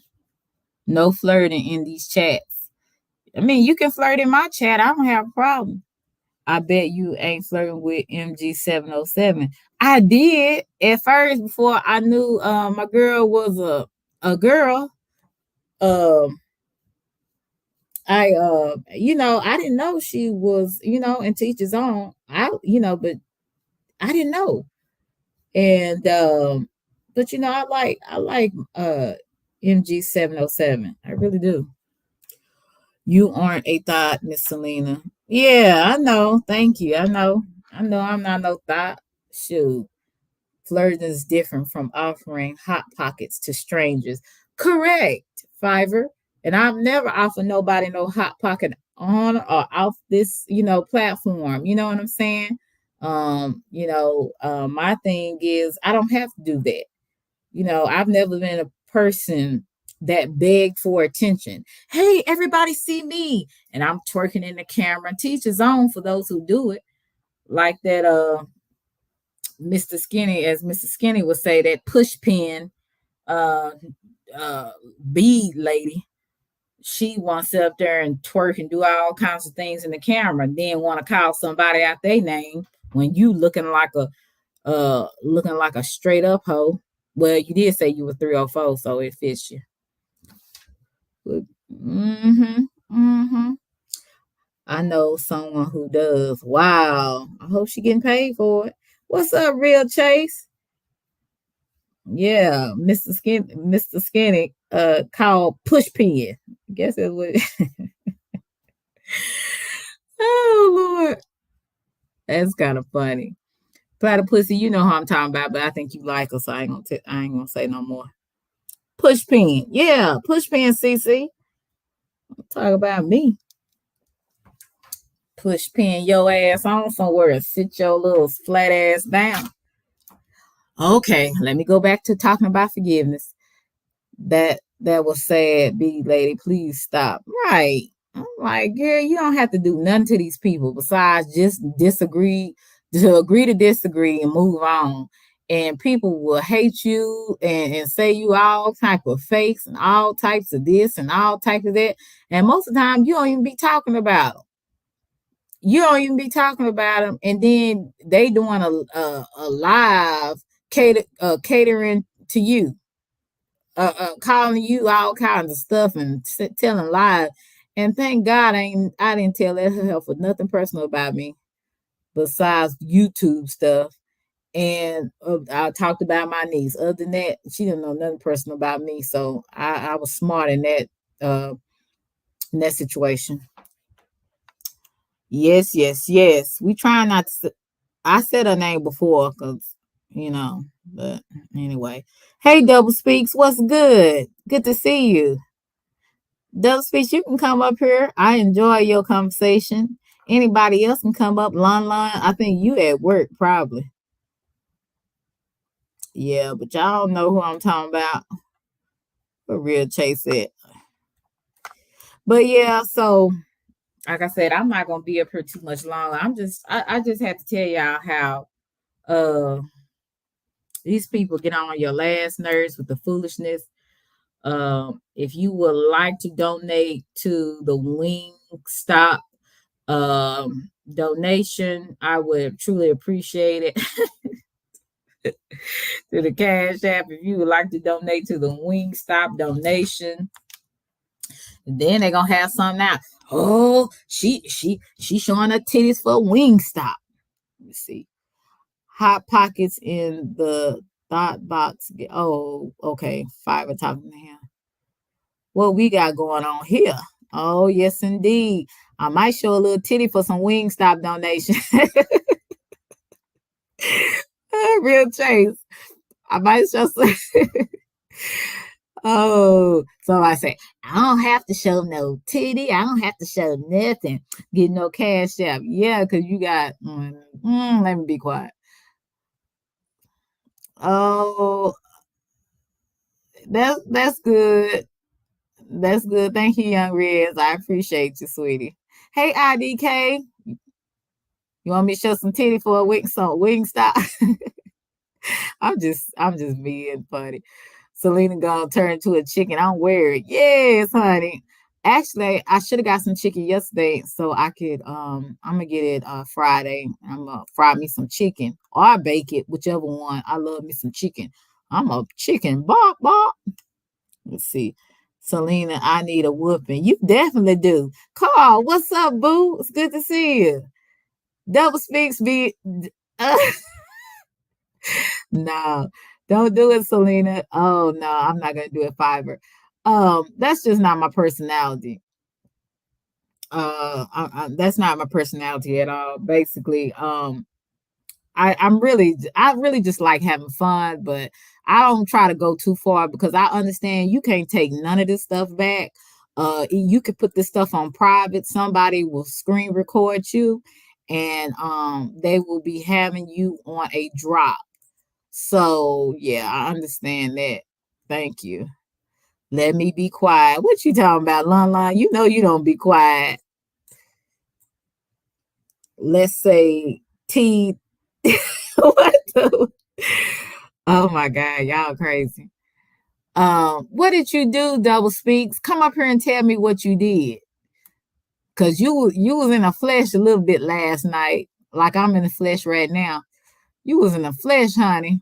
No flirting in these chats. I mean, you can flirt in my chat. I don't have a problem. I bet you ain't flirting with MG707. I did at first before I knew my girl was a girl. I didn't know she was, in Teacher's Own. But I didn't know. And but I like MG707. I really do. You aren't a thought, Miss Selena. Yeah, I know. Thank you. I know I'm not no thought. Shoot. Flirting is different from offering hot pockets to strangers. Correct, Fiverr. And I've never offered nobody no hot pocket on or off this, platform. You know what I'm saying? My thing is I don't have to do that. I've never been a person that begged for attention. Hey, everybody see me. And I'm twerking in the camera. Teacher's Own for those who do it. Like that Mr. Skinny, as Mr. Skinny would say, that push pin uh bead lady. She wants to sit up there and twerk and do all kinds of things in the camera, then want to call somebody out their name when you looking like a straight up hoe. Well, you did say you were 304, so it fits you. Mm-hmm. Mm-hmm. I know someone who does. Wow. I hope she getting paid for it. What's up, Real Chase? Yeah, Mr. Skinny called push pin. I guess that's what Oh Lord. That's kind of funny. Platypussy, you know how I'm talking about, but I think you like her, so I ain't gonna say no more. Push pin. Yeah, push pin, CC. Talk about me. Push pin your ass on somewhere and sit your little flat ass down. Okay, let me go back to talking about forgiveness. That was sad, big lady. Please stop. Right. I'm like, girl, you don't have to do nothing to these people besides just agree to disagree and move on. And people will hate you and say you all type of fakes and all types of this and all types of that. And most of the time, you don't even be talking about them. You don't even be talking about them, and then they doing a live catering to you, calling you all kinds of stuff and telling lies. And thank God I didn't tell that her for nothing personal about me besides YouTube stuff. And I talked about my niece. Other than that, she didn't know nothing personal about me. So I was smart in that situation. Yes, yes, yes. We try not to. I said her name before because but anyway. Hey, Double Speaks, what's good? Good to see you. Double Speaks, you can come up here. I enjoy your conversation. Anybody else can come up. Lon, I think you at work probably. Yeah, but y'all know who I'm talking about. For real, Chase it. But yeah, so like I said, I'm not gonna be up here too much longer. I just had to tell y'all how uh these people get on your last nerves with the foolishness. If you would like to donate to the Wing Stop donation, I would truly appreciate it. To the Cash App, if you would like to donate to the Wing Stop donation, then they're gonna have something now. Oh, she showing her titties for Wing Stop. Let me see. Hot pockets in the thought box. Oh, okay. Five talking to him. What we got going on here? Oh, yes, indeed. I might show a little titty for some Wing Stop donation. Real Chase. I might show some. Oh, so I say, I don't have to show no titty. I don't have to show nothing. Get no Cash App. Yeah, because you got, let me be quiet. Oh, that's good. That's good. Thank you, Young Reds. I appreciate you, sweetie. Hey, IDK. You want me to show some titty for a wing stop? I'm just being funny. Selena gonna turn into a chicken. I'm worried. Yes, honey. Actually, I should have got some chicken yesterday, so I could I'm gonna get it Friday. I'm gonna fry me some chicken or I bake it, whichever one. I love me some chicken. I'm a chicken bop bop. Let's see. Selena, I need a whooping. You definitely do. Carl, what's up, boo? It's good to see you. Double speaks be no, don't do it, Selena. Oh no, I'm not gonna do it, Fiverr. That's just not my personality. That's not my personality at all. Basically, I really just like having fun, but I don't try to go too far because I understand you can't take none of this stuff back. You could put this stuff on private. Somebody will screen record you, and they will be having you on a drop. So yeah, I understand that. Thank you. Let me be quiet. What you talking about, Lon? You know you don't be quiet. Let's say T. What the? Oh my God, y'all crazy. What did you do, Double Speaks? Come up here and tell me what you did. Cause you was in the flesh a little bit last night, like I'm in the flesh right now. You was in the flesh, honey.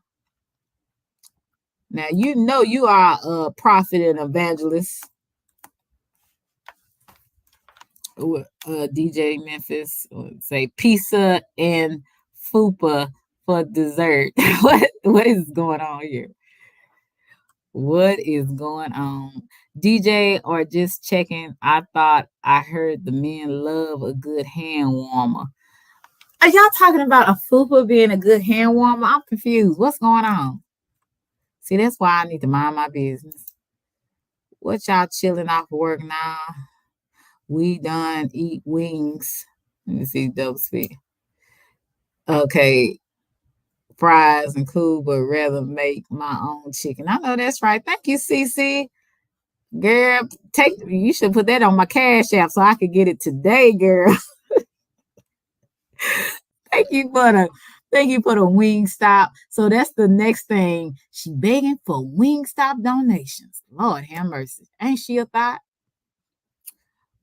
Now you know you are a prophet and evangelist. DJ Memphis say pizza and fupa for dessert. What is going on here? What is going on? DJ or just checking. I thought I heard the men love a good hand warmer. Are y'all talking about a fupa being a good hand warmer? I'm confused. What's going on? See, that's why I need to mind my business. What y'all chilling off work now? We done eat wings. Let me see, double speak. Okay, fries and cool, but rather make my own chicken. I know that's right. Thank you, CC. Girl, you should put that on my Cash App so I could get it today, girl. thank you for the thank you for the wing stop. So that's the next thing. She begging for wing stop donations. Lord have mercy. Ain't she a thought?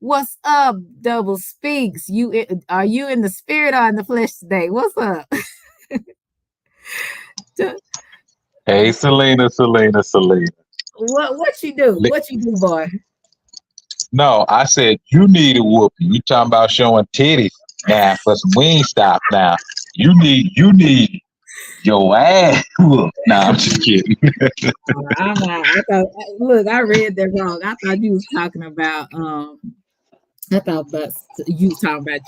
What's up, Double Speaks? Are you in the spirit or in the flesh today? What's up? Hey, Selena. What you do? Li- What you do, boy? No, I said you need a whooping. You talking about showing titties now for some wing stop now. You need your ass whooped. Nah, I'm just kidding. I'm not. I thought. Look, I read that wrong. I thought you was talking about. I thought that's you was talking about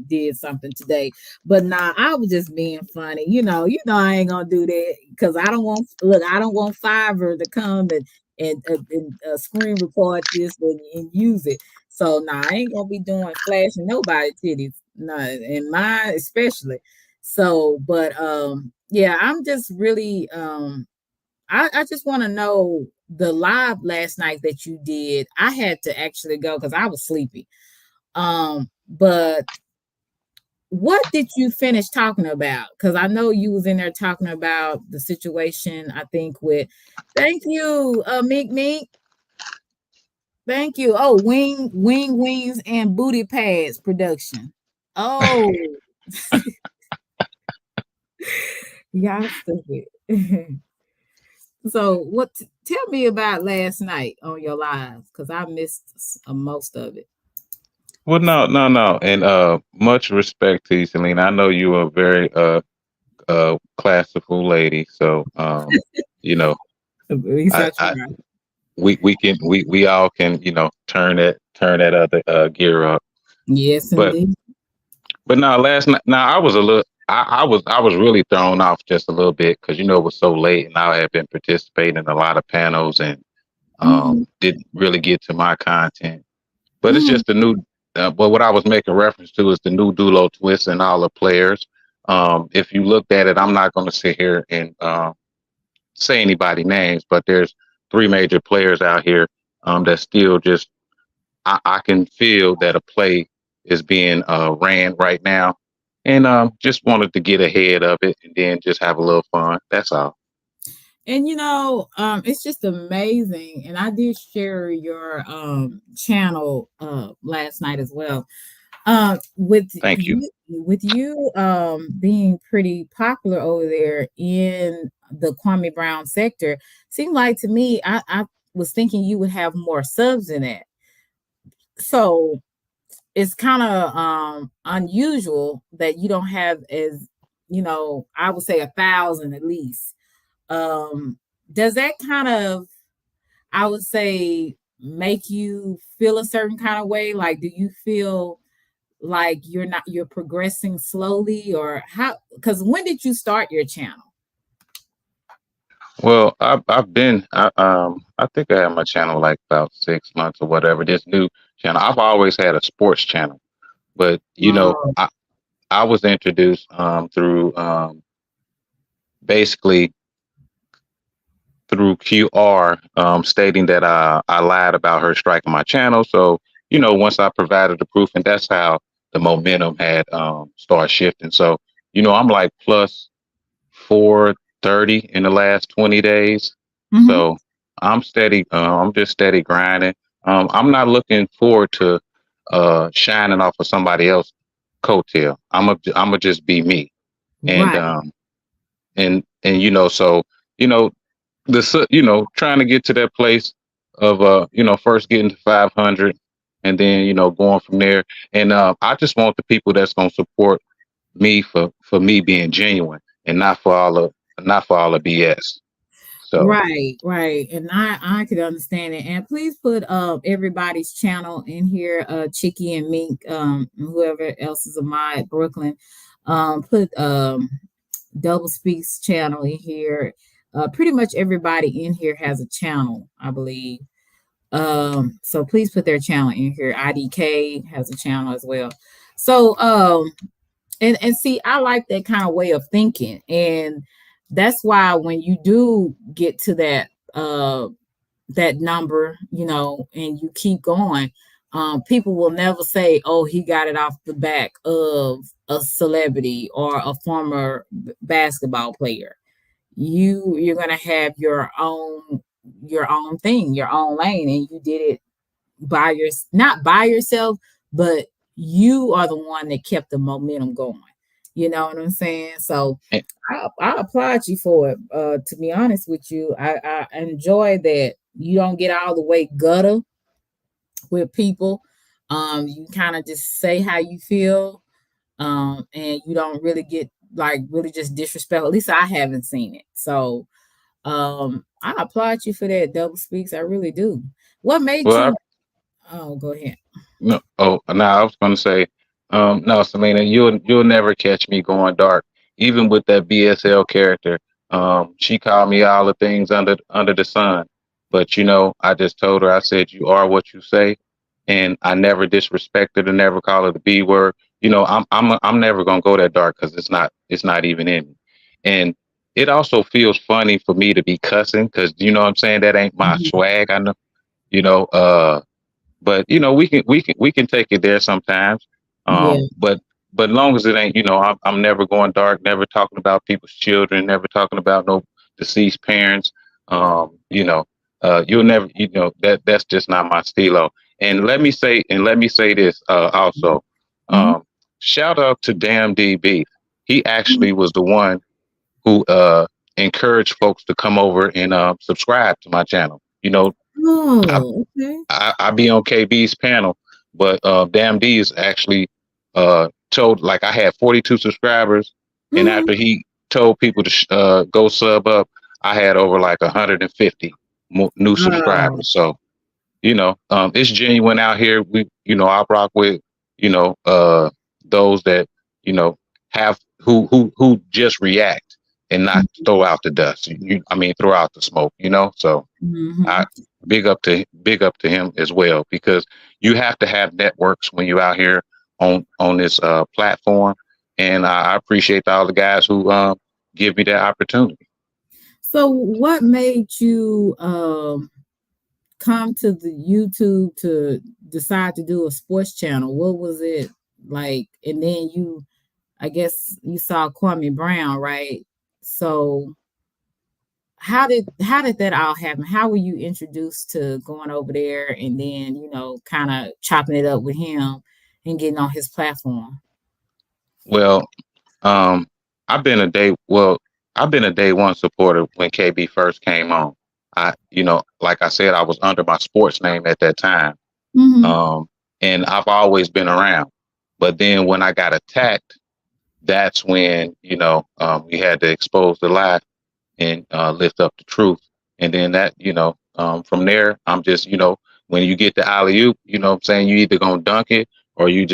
did something today, but nah, I was just being funny. I ain't gonna do that because I don't want. Look, I don't want Fiverr to come and screen record this and use it. So nah, I ain't gonna be doing flashing nobody titties. Nah, and mine especially. So, but yeah, I'm just really I just want to know the live last night that you did. I had to actually go because I was sleepy. But what did you finish talking about? Because I know you was in there talking about the situation. I think with, thank you, Meek Meek. Thank you. Oh, wings and booty pads production. Oh, y'all stupid. So, tell me about last night on your live because I missed most of it. Well, no, and much respect to you, Selena. I know you are a very classical lady, so you know, At least I, I I try. we all can turn that other gear up. Yes, But indeed. but now last night, now I was a little, I was really thrown off just a little bit because it was so late, and I had been participating in a lot of panels and Hmm. didn't really get to my content. But it's Hmm. just the new. But what I was making reference to is the new Dulo twist and all the players. If you looked at it, I'm not going to sit here and say anybody names, but there's three major players out here that still just I can feel that a play is being ran right now, and just wanted to get ahead of it and then just have a little fun. That's all. And it's just amazing. And I did share your channel last night as well. With Thank you. you being pretty popular over there in the Kwame Brown sector, seemed like to me I was thinking you would have more subs in that. So it's kind of unusual that you don't have as I would say 1,000 at least. Does that kind of, I would say, make you feel a certain kind of way? Like, do you feel like you're progressing slowly, or how? Because when did you start your channel? Well, I think I have my channel like about 6 months or whatever. This new channel, I've always had a sports channel, but Oh. I was introduced through basically through QR stating that I lied about her striking my channel. So, once I provided the proof, and that's how the momentum had started shifting. So, I'm like plus 430 in the last 20 days. Hmm. So I'm steady. I'm just steady grinding. I'm not looking forward to shining off of somebody else's coattail. I'm a just be me. And Right. so you know trying to get to that place of first getting to 500 and then going from there. And I just want the people that's going to support me for me being genuine and not for all the BS. So Right, right. And I could understand it. And please put everybody's channel in here, Chicky and Mink, whoever else is a mod, Brooklyn. Put Double Speaks channel in here. Pretty much everybody in here has a channel, I believe. So please put their channel in here. IDK has a channel as well. So and see, I like that kind of way of thinking. And that's why when you do get to that number, and you keep going, people will never say, oh, he got it off the back of a celebrity or a former basketball player. You're gonna have your own thing, your own lane, and you did it not by yourself, but you are the one that kept the momentum going. You know what I'm saying? So And, I applaud you for it. To be honest with you, I enjoy that you don't get all the way gutter with people. You kind of just say how you feel, and you don't really get like really just disrespectful. At least I haven't seen it. So I applaud you for that, double speaks. I really do. What made well, you? Oh, go ahead. no, oh, no, I was going to say, no, Selena, you'll never catch me going dark. Even with that BSL character, she called me all the things under the sun. But I just told her, I said, you are what you say, and I never disrespected her, never call her the B word. I'm never gonna go that dark because it's not even in me. And it also feels funny for me to be cussing because what I'm saying, that ain't my Mhm. swag. I know, you know. But we can take it there sometimes. Yeah, But long as it ain't, I'm never going dark, never talking about people's children, never talking about no deceased parents. You'll never, that's just not my stilo. And let me say this also. hmm, Um, Shout out to Damn DB. He actually was the one who encouraged folks to come over and subscribe to my channel. I oh, okay. I be on KB's panel, but Damn D is actually told, like, I had 42 subscribers, and Hmm. after he told people to go sub up, I had over like 150 new Oh, subscribers. So it's genuine out here. I rock with you know those that you know have who just react and not throw out the dust. I mean, throw out the smoke. So I hmm. big up to him as well, because you have to have networks when you're out here on this platform, and I appreciate all the guys who give me that opportunity. So, what made you come to the YouTube to decide to do a sports channel? What was it like? And then I guess you saw Kwame Brown, right? So how did that all happen? How were you introduced to going over there and then kind of chopping it up with him and getting on his platform? Well, um, I've been a day one supporter when KB first came on. Like I said, I was under my sports name at that time, Mm-hmm. um, and I've always been around. But then when I got attacked, that's when we had to expose the lie and lift up the truth. And then from there, I'm just, when you get the alley oop, what I'm saying, you either gonna dunk it or you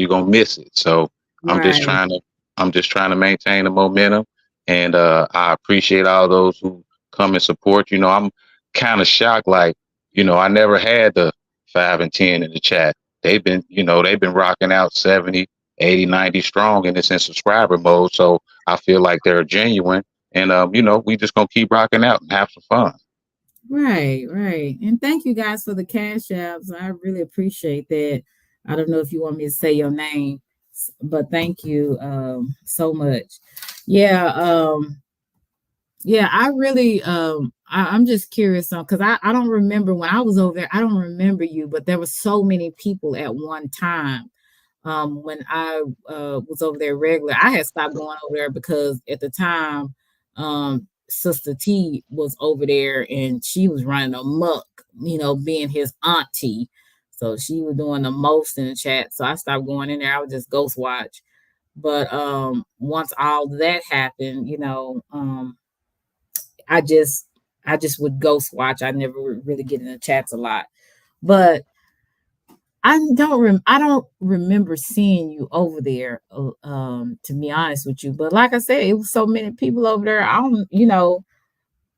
gonna miss it. So I'm just Right. trying to I'm just trying to maintain the momentum, and I appreciate all those who come and support. I'm kind of shocked, like, I never had the 5 and 10 in the chat. They've been rocking out 70, 80, 90 strong, and it's in subscriber mode. So I feel like they're genuine, and we just gonna keep rocking out and have some fun. Right, right. And thank you guys for the cash apps. I really appreciate that. I don't know if you want me to say your name, but thank you so much. Yeah, yeah, I really I'm just curious on because I don't remember when I was over there, I don't remember you, but there were so many people at one time. When I was over there regular. I had stopped going over there because at the time, Sister T was over there and she was running amok, being his auntie. So she was doing the most in the chat. So I stopped going in there. I would just ghost watch. But once all that happened, I just I just would ghost watch. I never really get in the chats a lot. But I don't remember seeing you over there, to be honest with you. But like I said, it was so many people over there. I don't, you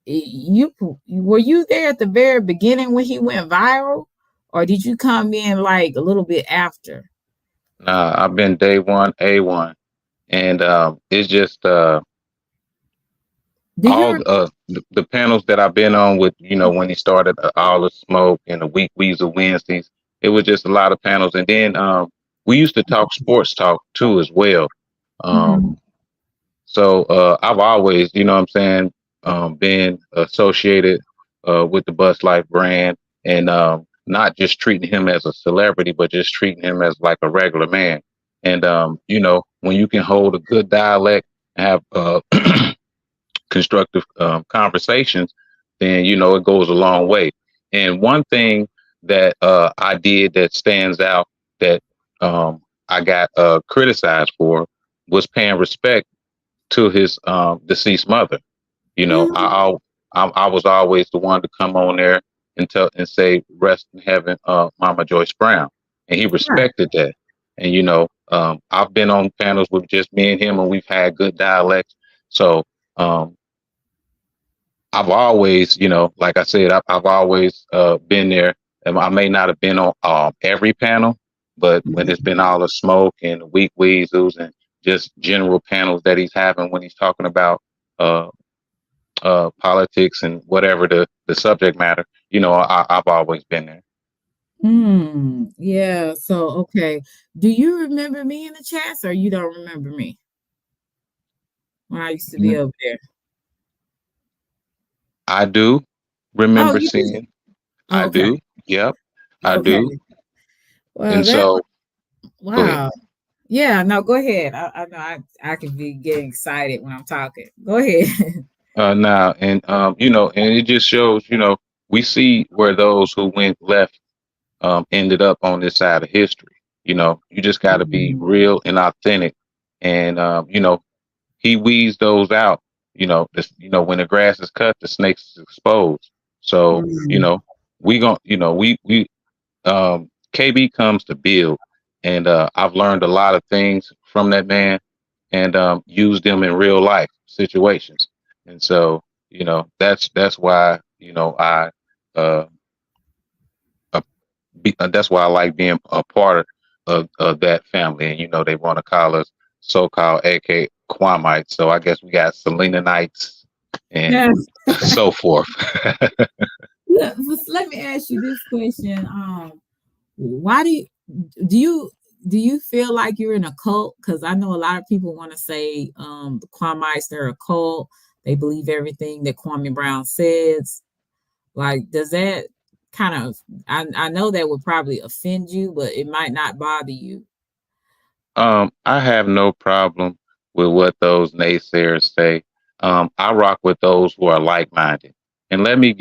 were you there at the very beginning when he went viral, or did you come in like a little bit after? I've been day one, A1, and it's just Do you? all the panels that I've been on with, when he started all the smoke and the week Weasel Wednesdays. It was just a lot of panels, and then we used to talk sports talk too as well. Um, Mhm. so I've always, what I'm saying, been associated with the Bus Life brand, and not just treating him as a celebrity, but just treating him as like a regular man. And when you can hold a good dialect and have constructive conversations, then it goes a long way. And one thing that I did that stands out that I got criticized for was paying respect to his deceased mother. You know, Mhm. I was always the one to come on there and tell and say rest in heaven, Mama Joyce Brown, and he Right. respected that. And I've been on panels with just me and him, and we've had good dialects. So um, I've always, like I said, I've always been there. And I may not have been on every panel, but when it's been all the smoke and the weak weasels and just general panels that he's having when he's talking about uh, politics and whatever the subject matter, I've always been there. Yeah. So, okay. Do you remember me in the chats, or you don't remember me when I used to be Mm, over there? I do Oh, remember you do? seeing. I Okay. do. Yep, I Okay. do. Well, And that so, go ahead. wow. Yeah. No, go ahead. I know I can be getting excited when I'm talking. Go ahead. Now, and and it just shows, we see where those who went left ended up on this side of history. You just got to be Mhm. real and authentic, and he weeds those out. When the grass is cut, the snakes is exposed. So Mhm. we gon' we KB comes to build, and I've learned a lot of things from that man, and used them in real life situations. And so that's why I uh, that's why I like being a part of that family. And they want to call us so-called AK Kwamites. So I guess we got Selena Knights and Yeah. so forth. Let me ask you this question. Why do you do you feel like you're in a cult? Because I know a lot of people want to say the Kwamites are a cult. They believe everything that Kwame Brown says. Like, does that kind of I know that would probably offend you, but it might not bother you. I have no problem with what those naysayers say. I rock with those who are like-minded. And let me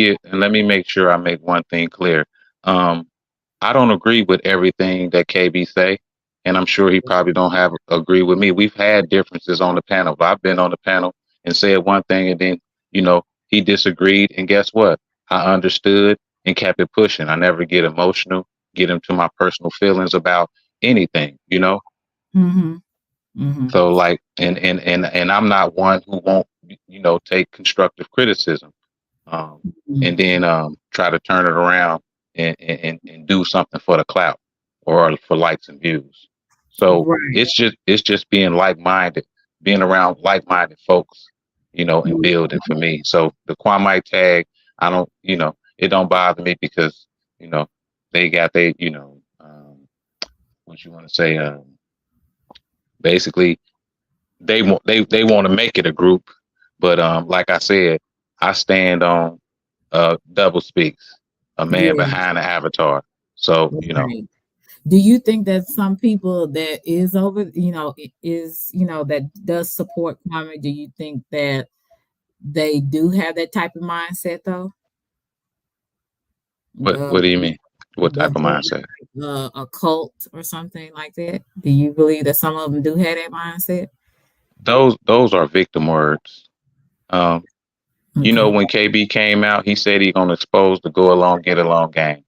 make sure I make one thing clear. Um, I don't agree with everything that KB say, and I'm sure he probably don't have agree with me. We've had differences on the panel. I've been on the panel and said one thing, and then he disagreed, and guess what? I understood and kept it pushing. I never get emotional, get into my personal feelings about anything. Mm-hmm. Mm-hmm. So like, and I'm not one who won't take constructive criticism, um, and then try to turn it around and do something for the clout or for likes and views. So Right. it's just being like-minded, being around like-minded folks, and building for me. So the Kwame tag, I don't, it don't bother me because they got what you want to say, basically they want to make it a group, but like I said, I stand on double speaks, a man Yeah. behind the avatar. So Right. Do you think that some people that is over, that does support Kwame, do you think that they do have that type of mindset though? what do you mean? What type Of of being mindset? like a cult or something like that? Do you believe that some of them do have that mindset? Those are victim words. Um, Okay. when KB came out, he said he gonna expose the go along, get along gang,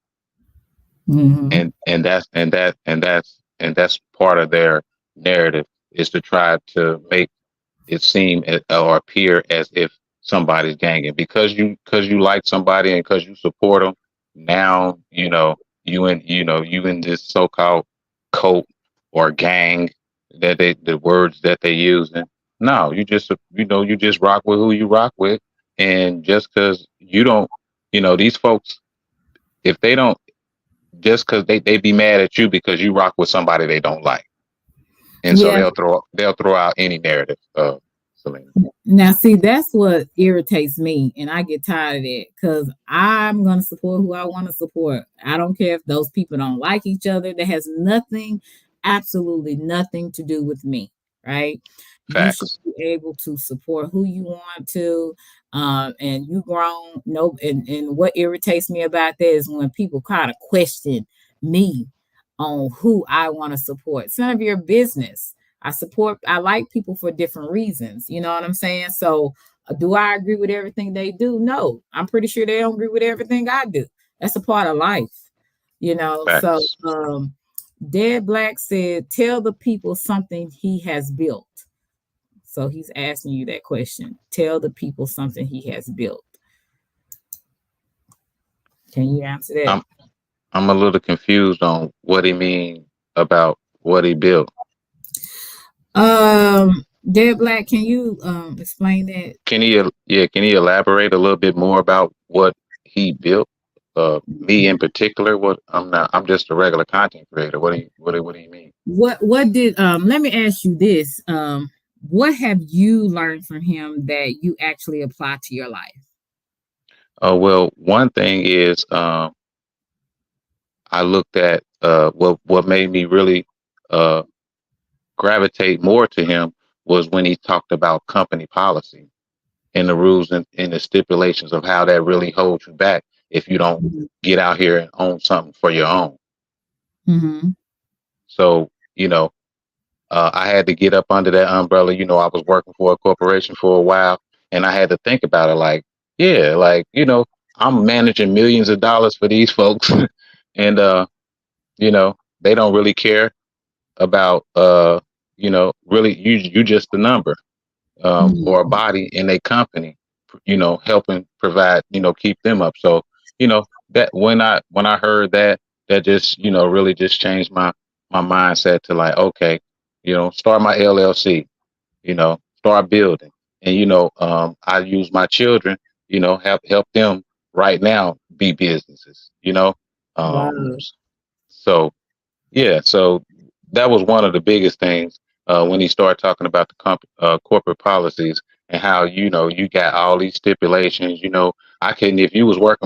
Mm-hmm. and that's part of their narrative is to try to make it seem or appear as if somebody's ganging because you like somebody and because you support them. Now you in this so-called cult or gang that the words that they using. No, you just rock with who you rock with, and just because you don't, these folks, if they don't, just because they be mad at you because you rock with somebody they don't like, and so Yeah. they'll throw out any narrative. So Selena. Now, see, that's what irritates me, and I get tired of that because I'm going to support who I want to support. I don't care if those people don't like each other. That has nothing, absolutely nothing to do with me, right? You should Facts. be able to support who you want to, and you grown. No, and what irritates me about that is when people kind of question me on who I want to support. It's none of your business. I like people for different reasons. You know what I'm saying? So, do I agree with everything they do? No. I'm pretty sure they don't agree with everything I do. That's a part of life, you know. So, Facts. Dead Black said, tell the people something he has built. So, he's asking you that question. Tell the people something he has built. Can you answer that? I'm I'm a little confused on what he mean about what he built. Dead Black, can you explain that? Can he elaborate a little bit more about what he built? Me in particular, what I'm just a regular content creator. What do you mean? What did let me ask you this. What have you learned from him that you actually apply to your life? Well, one thing is I looked at what made me really uh gravitate more to him was when he talked about company policy and the rules and the stipulations of how that really holds you back if you don't get out here and own something for your own. Mm-hmm. So, I had to get up under that umbrella. I was working for a corporation for a while and I had to think about it like, yeah, like, I'm managing millions of dollars for these folks and they don't really care about really you just a number or a Mm-hmm. body in a company, helping provide, keep them up. So, that when I heard that, that just, really just changed my mindset to like, okay, start my LLC, start building. And, I use my children, help them right now be businesses. Um, Wow. so yeah, so that was one of the biggest things when he started talking about the corporate policies and how you got all these stipulations. I couldn't if you was work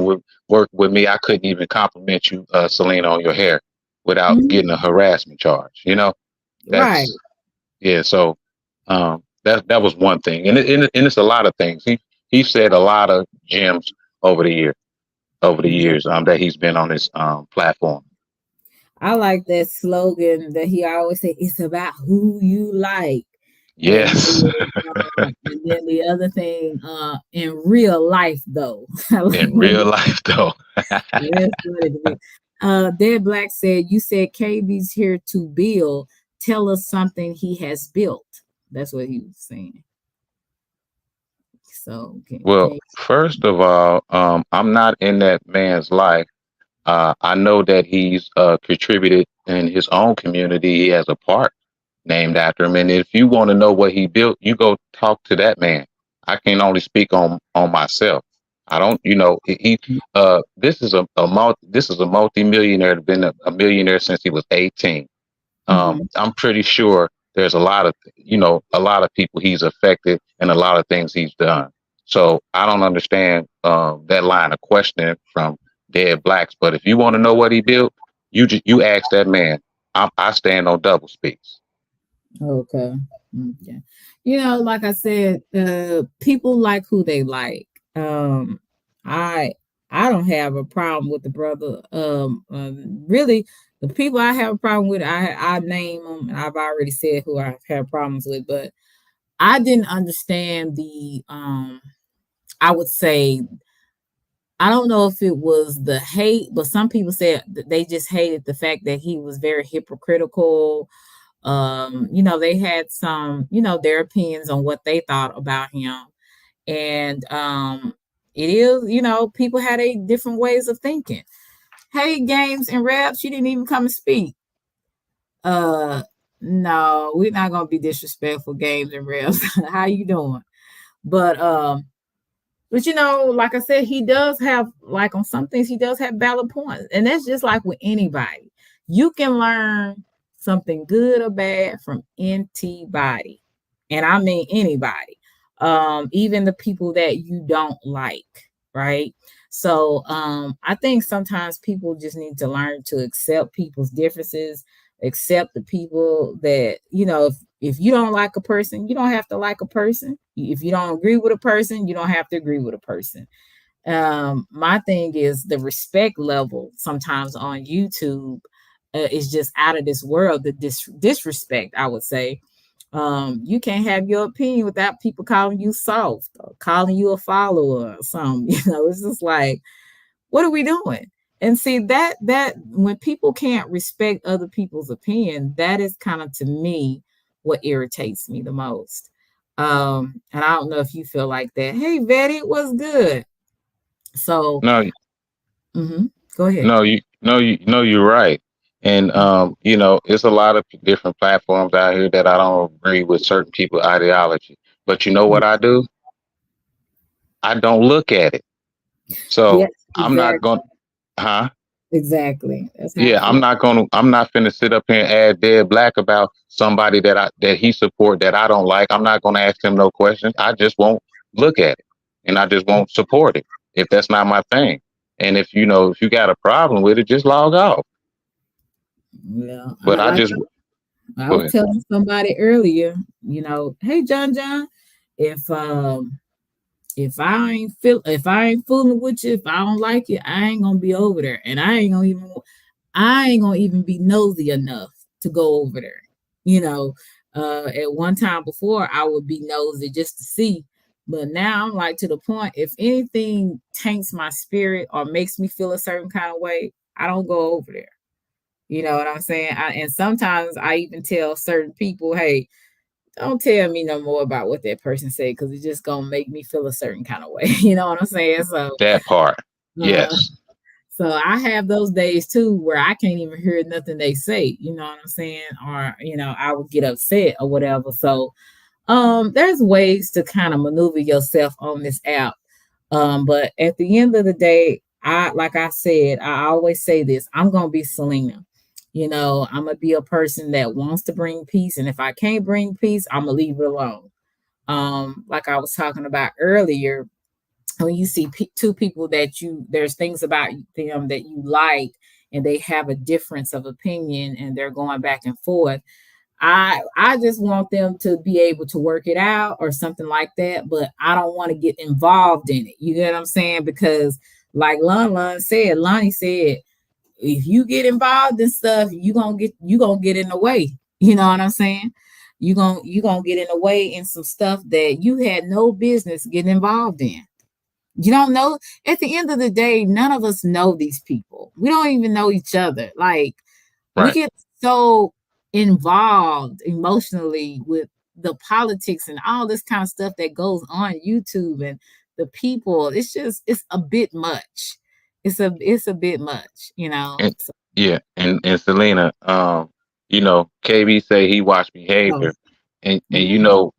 with me, I couldn't even compliment you, Selena, on your hair without getting a Mhm. harassment charge. Right. That's yeah. So that was one thing, and it's a lot of things. He said a lot of gems over the year over the Yeah. years that he's been on this platform. I like that slogan that he always say, it's about who you like. And Yes, and then the other thing, in real life though. I like in when real life though. that's funny to me. Dead Black said, you said KB's here to build. Tell us something he has built. That's what he was saying. So Well, first of all, I'm not in that man's life. I know that he's contributed in his own community. He has a park named after him. And if you want to know what he built, you go talk to that man. I can only speak on myself. I don't, this is a multi-millionaire, been a millionaire since he was 18. Mhm. I'm pretty sure there's a lot of people he's affected and a lot of things he's done. So I don't understand that line of questioning from dead blacks. But if you want to know what he built, you ask that man. I stand on double speaks. Okay. Okay. You know, like I said, people like who they like. I I don't have a problem with the brother. Really, the people I have a problem with, I name them, and I've already said who I've had problems with. But I didn't understand the. I would say I don't know if it was the hate, but some people said that they just hated the fact that he was very hypocritical. They had some, their opinions on what they thought about him. And it is, people had a different ways of thinking. Hey, Games and Raps, you didn't even come and speak. Uh no, we're not gonna be disrespectful, Games and Raps. How you doing? But like I said, he does have, like, on some things he does have valid points. And that's just like with anybody. You can learn something good or bad from anybody. And I mean anybody. even the people that you don't like, right? So I think sometimes people just need to learn to accept people's differences, accept the people that, if you don't like a person, you don't have to like a person. If you don't agree with a person, you don't have to agree with a person. My thing is the respect level sometimes on YouTube is just out of this world. The disrespect, I would say. You can't have your opinion without people calling you soft or calling you a follower or something. It's just like, what are we doing? And see that when people can't respect other people's opinion, that is kind of, to me, what irritates me the most. And I don't know if you feel like that. Hey, Betty, it was good. So, No, mhm, go ahead. no, you're right. And it's a lot of different platforms out here that I don't agree with certain people's ideology. But you know what I do? I don't look at it. Yes, So I'm not exactly. going, huh? Exactly. That's how I Yeah, feel. I'm not finna sit up here and add dead black about somebody that he support that I don't like. I'm not gonna ask him no questions. I just won't look at it, and I just won't support it if that's not my thing. And if you got a problem with it, just log off. Yeah, But I like just I go was ahead. telling somebody earlier, hey John, if if I ain't fooling with you, if I don't like you, I ain't gonna be over there, and I ain't gonna even be nosy enough to go over there. You know, at one time before, I would be nosy just to see, but now I'm like, to the point. If anything taints my spirit or makes me feel a certain kind of way, I don't go over there. You know what I'm saying? And sometimes I even tell certain people, hey, don't tell me no more about what that person said, because it's just gonna make me feel a certain kind of way. You know what I'm saying? So, That part. uh, Yes, so I have those days too where I can't even hear nothing they say. You know what I'm saying? Or I would get upset or whatever. So, there's ways to kind of maneuver yourself on this app. But at the end of the day, like I said, I always say this: I'm gonna be Selena. I'm gonna be a person that wants to bring peace, and if I can't bring peace, I'm gonna leave it alone. Like I was talking about earlier, when you see two people that there's things about them that you like, and they have a difference of opinion, and they're going back and forth. I just want them to be able to work it out or something like that, but I don't want to get involved in it. You get what I'm saying? Because like Lonnie said, if you get involved in stuff, you gonna get in the way. You know what I'm saying? You gonna get in the way in some stuff that you had no business getting involved in. You don't know. At the end of the day, none of us know these people. We don't even know each other. Like, we right. get so involved emotionally with the politics and all this kind of stuff that goes on YouTube and the people. It's a bit much. It's a bit much. And So, yeah, and Selena, KB say he watched oh, behavior, and mhm,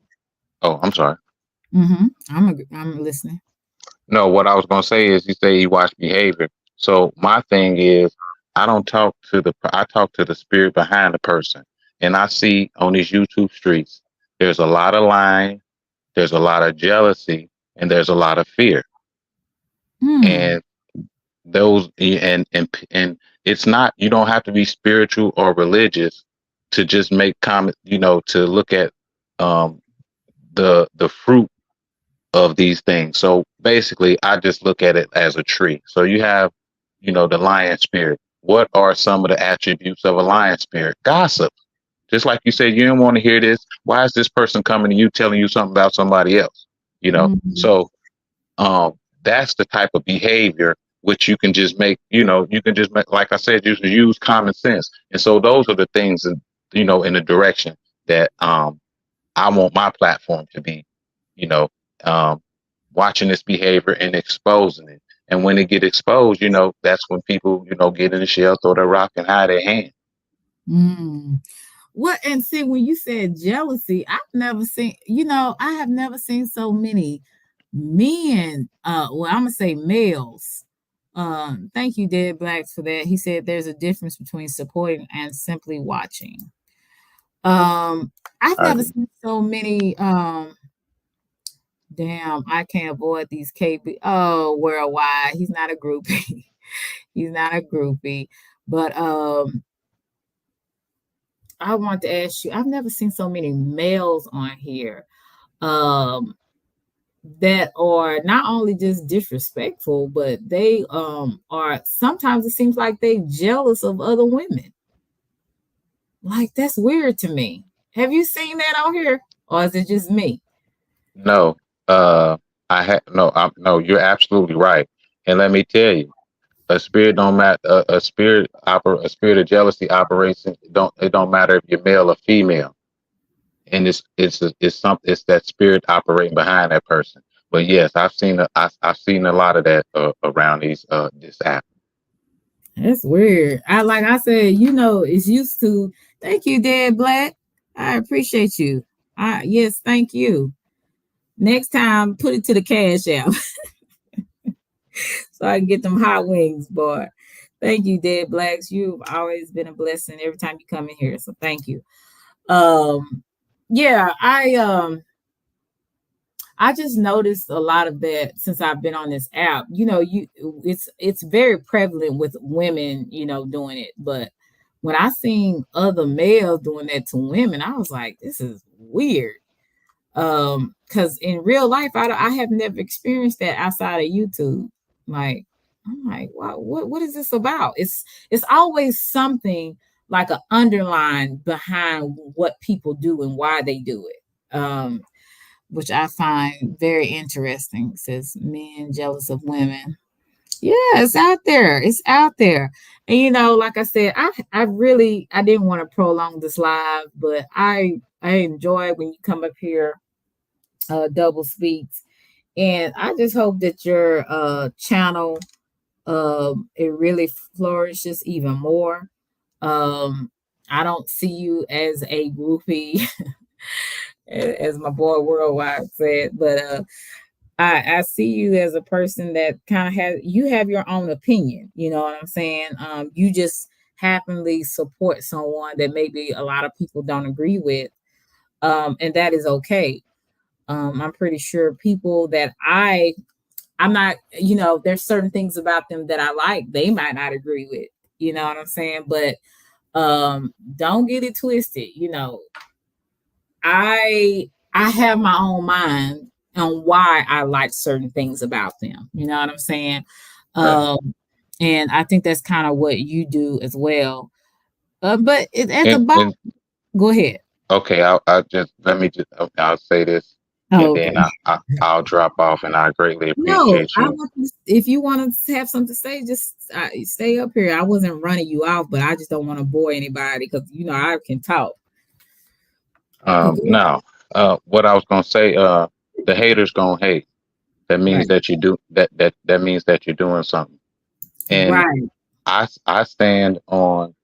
oh, I'm sorry. I'm listening. No, what I was gonna say is you say you watch behavior. So my thing is I talk to the spirit behind the person. And I see on these YouTube streets, there's a lot of lying, there's a lot of jealousy, and there's a lot of fear. Hmm. And and it's not, you don't have to be spiritual or religious to just make comment, to look at um the fruit of these things. So basically, I just look at it as a tree. So you have, the lion spirit. What are some of the attributes of a lion spirit? Gossip. Just like you said, you don't want to hear this. Why is this person coming to you telling you something about somebody else? You know, Hmm. so that's the type of behavior which you can just make. You can just make, like I said, you can use common sense. And so those are the things, in the direction that I want my platform to be, you know, um, watching this behavior and exposing it. And when it get exposed, that's when people, get in the shell, throw their rock and hide their hand. Hmm. What, and see, when you said jealousy, I have never seen so many men, well, I'm gonna say males. Thank you, Dead Blacks, for that. He said there's a difference between supporting and simply watching. Um, I've I never agree. seen so many Damn, I can't avoid these KB. Oh, worldwide. He's not a groupie. He's not a groupie. But I want to ask you, I've never seen so many males on here. Um that are not only just disrespectful, but they are sometimes it seems like they jealous of other women. Like that's weird to me. Have you seen that out here? Or is it just me? No, uh, I had no. No, you're absolutely right. And let me tell you, a spirit don't matter. A spirit of jealousy operates. It don't matter if you're male or female. And it's that spirit operating behind that person. But yes, I've seen a lot of that around this app. That's weird. I like I said, it's used to thank you, Dad Black. I appreciate you. Yes, thank you. Next time put it to the cash app so I can get them hot wings, boy. Thank you, Dad Blacks. You've always been a blessing every time you come in here. So thank you. Um yeah, I just noticed a lot of that since I've been on this app. It's very prevalent with women, doing it. But when I seen other males doing that to women, I was like, this is weird. Because in real life, I have never experienced that outside of YouTube. Like, I'm like, wow, what is this about? It's always something like an underline behind what people do and why they do it. Which I find very interesting. It says men jealous of women. Yeah, it's out there. It's out there. And like I said, I didn't want to prolong this live, but I enjoy when you come up here, double speaks. And I just hope that your channel it really flourishes even more. Um I don't see you as a groupie, as my boy Worldwide said, but I see you as a person that kind of you have your own opinion. You know what I'm saying? You just happily support someone that maybe a lot of people don't agree with, and that is okay. I'm pretty sure people that I'm not, there's certain things about them that I like, they might not agree with. You know what I'm saying? But don't get it twisted. I have my own mind on why I like certain things about them. You know what I'm saying? Right. Um, and I think that's kind of what you do as well. But at the bottom, And go ahead. okay, I just let me just okay, I'll say this, and Oh, then okay. I'll drop off. And I greatly No, appreciate you. if you want to have something to say, just stay up here. I wasn't running you off, but I just don't want to bore anybody because I can talk. But go Now, what I was gonna say, the haters gonna hate. That means right, that you do that means that you're doing something. And right. I stand on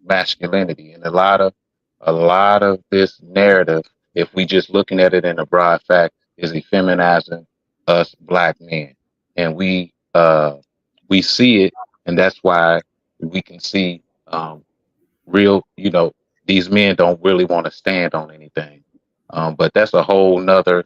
masculinity, and a lot of this narrative, if we just looking at it in a broad fact, is effeminizing us black men, and we see it, and that's why we can see real, these men don't really want to stand on anything. But that's a whole nother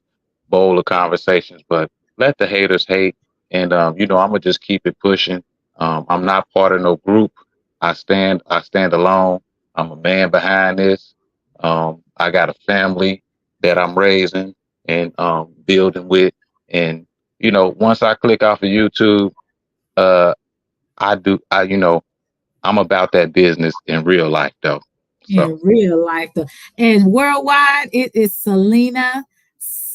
bowl of conversations. But let the haters hate. And, I'm going to just keep it pushing. I'm not part of no group. I stand alone. I'm a man behind this. I got a family that I'm raising and building with. And, once I click off of YouTube, uh, I'm about that business in real life though. So In real life though. And worldwide, it is Selena,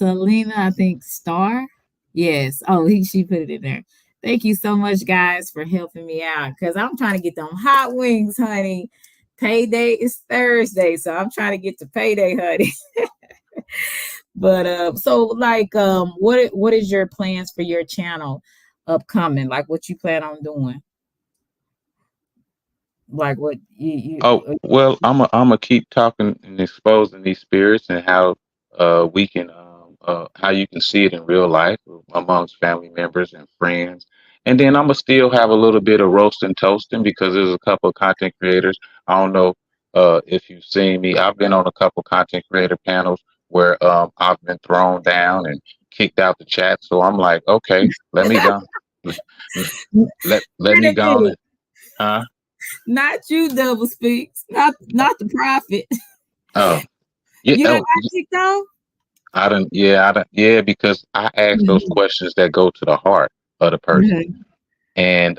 I think, Star. Yes. Oh, she put it in there. Thank you so much, guys, for helping me out. Because I'm trying to get them hot wings, honey. Payday is Thursday, so I'm trying to get to payday, honey. But so like what is your plans for your channel upcoming? Like what you plan on doing? Like what oh well, I'm gonna keep talking and exposing these spirits and how we can how you can see it in real life amongst family members and friends. And then I'm gonna still have a little bit of roasting toasting because there's a couple of content creators. I don't know if you've seen me. I've been on a couple content creator panels where I've been thrown down and kicked out the chat. So I'm like, okay, let me go. Let Wait me a go on. minute. Huh? Not you, double speaks. Not the prophet. Oh, yeah. You don't Oh, got kicked off? I don't. Yeah, I don't. Yeah, because I ask those Mhm. questions that go to the heart of the person. Mhm. And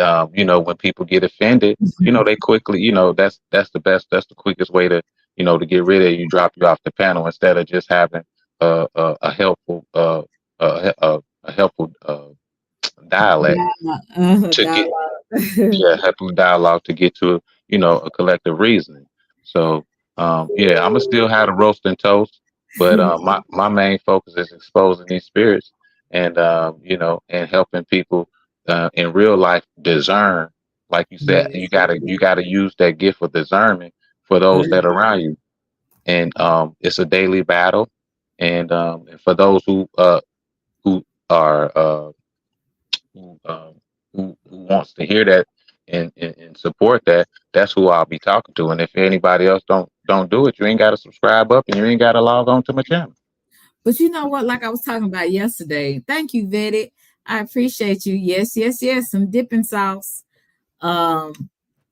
when people get offended, they quickly, that's the best, that's the quickest way to, to get rid of you, drop you off the panel instead of just having a helpful a helpful dialect Dialogue. to get, Dialogue. yeah, helpful dialogue to get to, a collective reasoning. So yeah, I'm gonna still have the roast and toast, but my main focus is exposing these spirits and and helping people in real life discern. Like you said, Yes. you gotta use that gift of discernment for those that are around you, and it's a daily battle. And for those who are who um, who wants to hear that and support that, that's who I'll be talking to. And if anybody else don't do it, you ain't got to subscribe up and you ain't got to log on to my channel. But you know what? Like I was talking about yesterday. Thank you, Vetted. I appreciate you. Yes, yes, yes. Some dipping sauce. Um,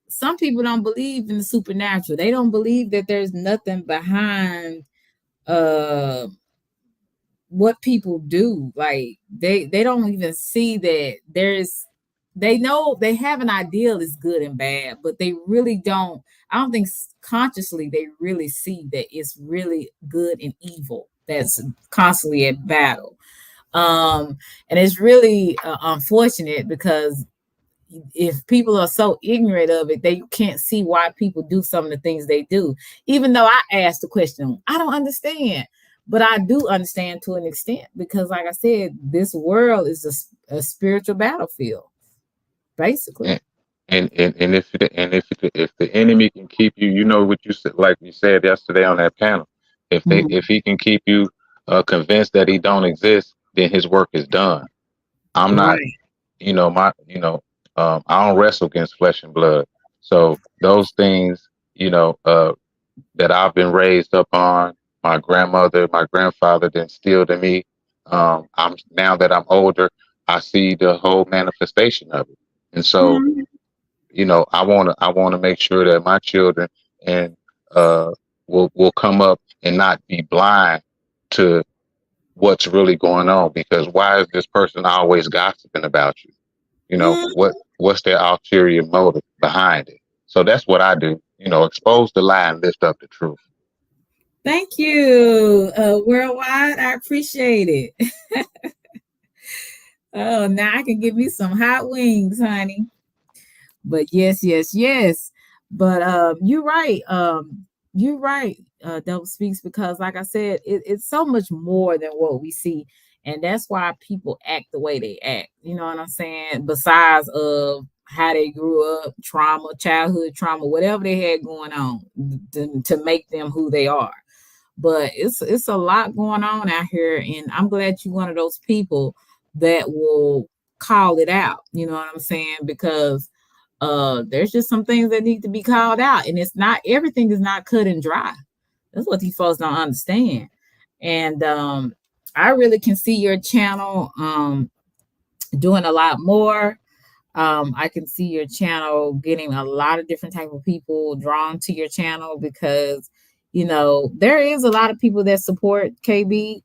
some people don't believe in the supernatural. They don't believe that there's nothing behind uh what people do. Like they don't even see that there's, they know they have an ideal is good and bad, but they really don't, I don't think consciously they really see that it's really good and evil that's constantly at battle. um and it's really unfortunate because if people are so ignorant of it, they can't see why people do some of the things they do. Even though I asked the question, I don't understand, but I do understand to an extent because, like I said, this world is a spiritual battlefield, basically. And if the enemy can keep you, you know what you said, like you said yesterday on that panel, if Mhm. he can keep you convinced that he don't exist, then his work is done. I'm not, Right. my, I don't wrestle against flesh and blood. So those things, that I've been raised up on, my grandmother, my grandfather that instilled in me. I'm now that I'm older, I see the whole manifestation of it. And so, Mhm. I wanna make sure that my children and uh will come up and not be blind to what's really going on, because why is this person always gossiping about you? What's their ulterior motive behind it? So that's what I do. Expose the lie and lift up the truth. Thank you, worldwide. I appreciate it. Oh, now I can give me some hot wings, honey. But yes, yes, yes. But you're right. You're right. Double speaks because, like I said, it's so much more than what we see, and that's why people act the way they act. You know what I'm saying? Besides of how they grew up, trauma, childhood trauma, whatever they had going on to make them who they are. But it's a lot going on out here, and I'm glad you're one of those people that will call it out. You know what I'm saying? Because there's just some things that need to be called out, and it's not, everything is not cut and dry. That's what these folks don't understand. And I really can see your channel doing a lot more. I can see your channel getting a lot of different type of people drawn to your channel because there is a lot of people that support KB,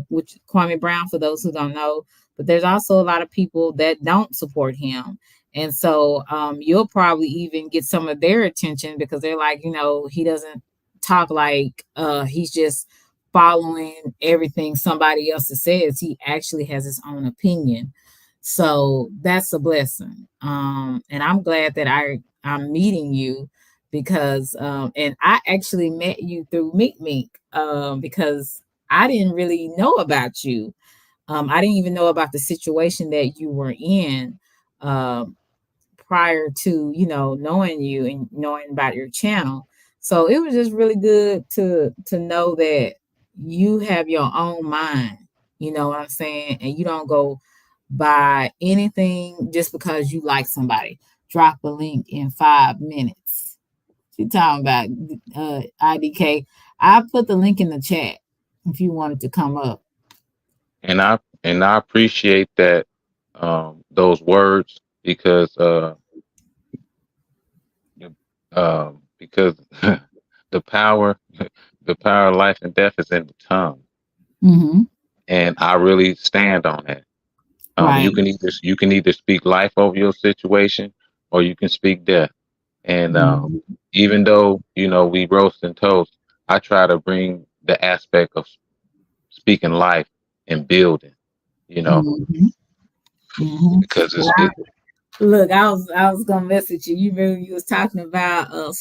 which Kwame Brown, for those who don't know, but there's also a lot of people that don't support him. And so you'll probably even get some of their attention because they're like, he doesn't talk like he's just following everything somebody else says. He actually has his own opinion. So that's a blessing. And I'm glad that I'm meeting you because and I actually met you through Meet Meek because I didn't really know about you. I didn't even know about the situation that you were in prior to knowing you and knowing about your channel. So it was just really good to know that you have your own mind. You know what I'm saying? And you don't go by anything just because you like somebody. Drop a link in 5 minutes. She talking about IDK. I put the link in the chat if you wanted to come up. And and I appreciate that, those words, because because the power the power of life and death is in the tongue, Mm-hmm. and I really stand on that. Right. You can either speak life over your situation, or you can speak death. And Mm-hmm. even though, we roast and toast, I try to bring the aspect of speaking life and building. You know, Mm-hmm. Mm-hmm. because it's Well, it. look, I was gonna message you. You remember you was talking about the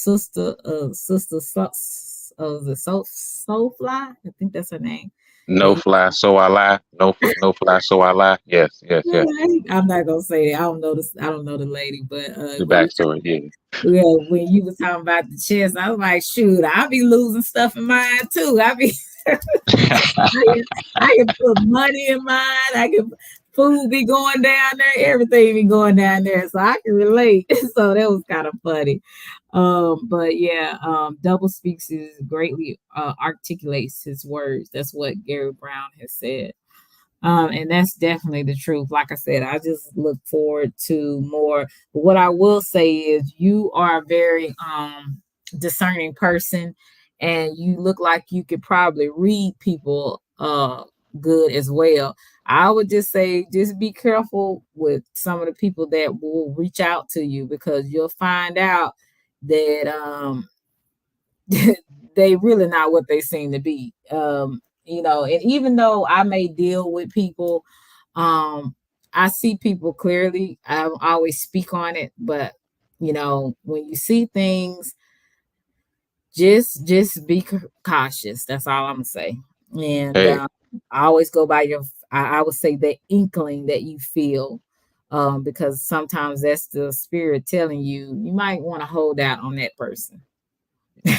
Soulfly? I think that's her name. No And fly, so I lie. No fly, so I lie. Yes, yes, yes. I'm not gonna say that. I don't know this. I don't know the lady, but The when you backstory. Yeah. yeah, when you was talking about the chest, I was like, shoot, I'll be losing stuff in mine too. I can put money in mine. I can food be going down there, everything be going down there. So I can relate. So that was kind of funny. But yeah, double speaks is greatly articulates his words. That's what Gary Brown has said. And that's definitely the truth. Like I said, I just look forward to more. But what I will say is, you are a very discerning person, and you look like you could probably read people good as well. I would just say, just be careful with some of the people that will reach out to you, because you'll find out that they really not what they seem to be. And even though I may deal with people, I see people clearly. I don't always speak on it, but when you see things, just be cautious. That's all I'm gonna say. And Hey, I always go by I would say the inkling that you feel, because sometimes that's the spirit telling you you might want to hold out on that person.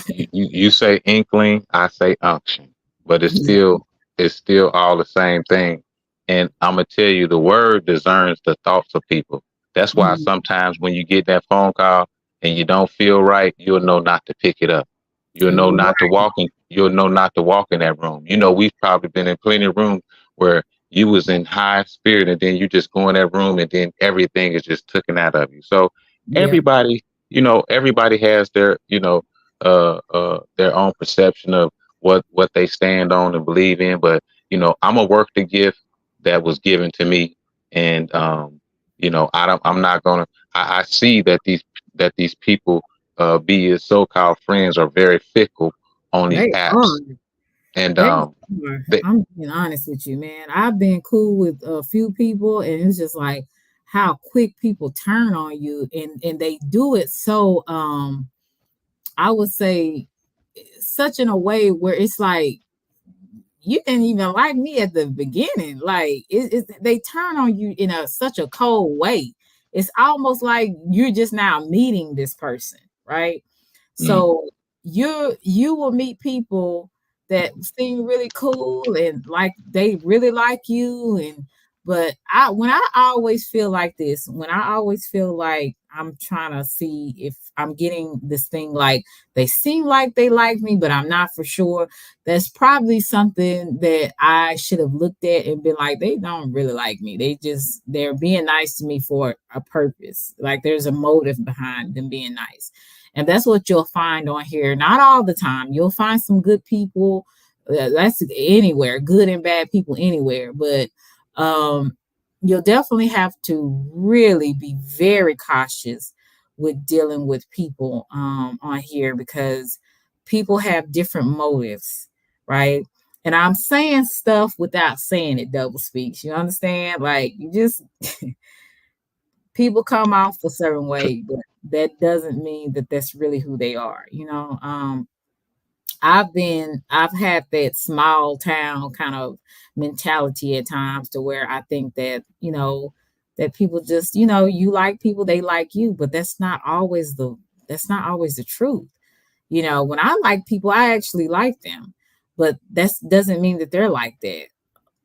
you say inkling, I say unction, but Yeah. it's still all the same thing. And I'm gonna tell you, the word discerns the thoughts of people. That's why Mhm. sometimes when you get that phone call and you don't feel right, you'll know not to pick it up. You'll know not to walk in that room. We've probably been in plenty of rooms where you was in high spirit, and then you just go in that room, and then everything is just taken out of you. So Yeah, everybody has their own perception of what they stand on and believe in. But I'm gonna work the gift that was given to me, and I'm not gonna. I see that these people, be as so-called friends, are very fickle on these they are. apps, and They are. they, I'm being honest with you, man. I've been cool with a few people, and it's just like how quick people turn on you, and they do it so I would say such in a way where it's like you didn't even like me at the beginning. Like they turn on you in such a cold way. It's almost like you're just now meeting this person, right? mm, So you will meet people that seem really cool and like they really like you, and but I always feel like this, when I always feel like I'm trying to see if I'm getting this thing, like they seem like they like me, but I'm not for sure. That's probably something that I should have looked at and been like, they don't really like me. They're being nice to me for a purpose. Like there's a motive behind them being nice. And that's what you'll find on here. Not all the time. You'll find some good people. That's anywhere, good and bad people anywhere. But um, you'll definitely have to really be very cautious with dealing with people on here, because people have different motives, right? And I'm saying stuff without saying it, double speaks. You understand? Like you just people come off a certain way, but that doesn't mean that that's really who they are. I've had that small town kind of mentality at times, to where I think that that people just you like people, they like you, but that's not always the truth. When I like people, I actually like them, but that doesn't mean that they're like that.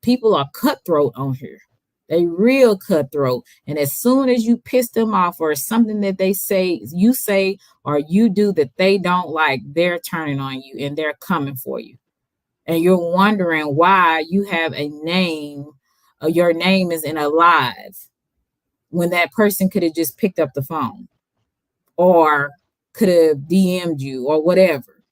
People are cutthroat on here. They real cutthroat. And as soon as you piss them off, or something that you say, or you do that they don't like, they're turning on you and they're coming for you. And you're wondering why you have a name your name is in a live when that person could have just picked up the phone or could have DM'd you or whatever,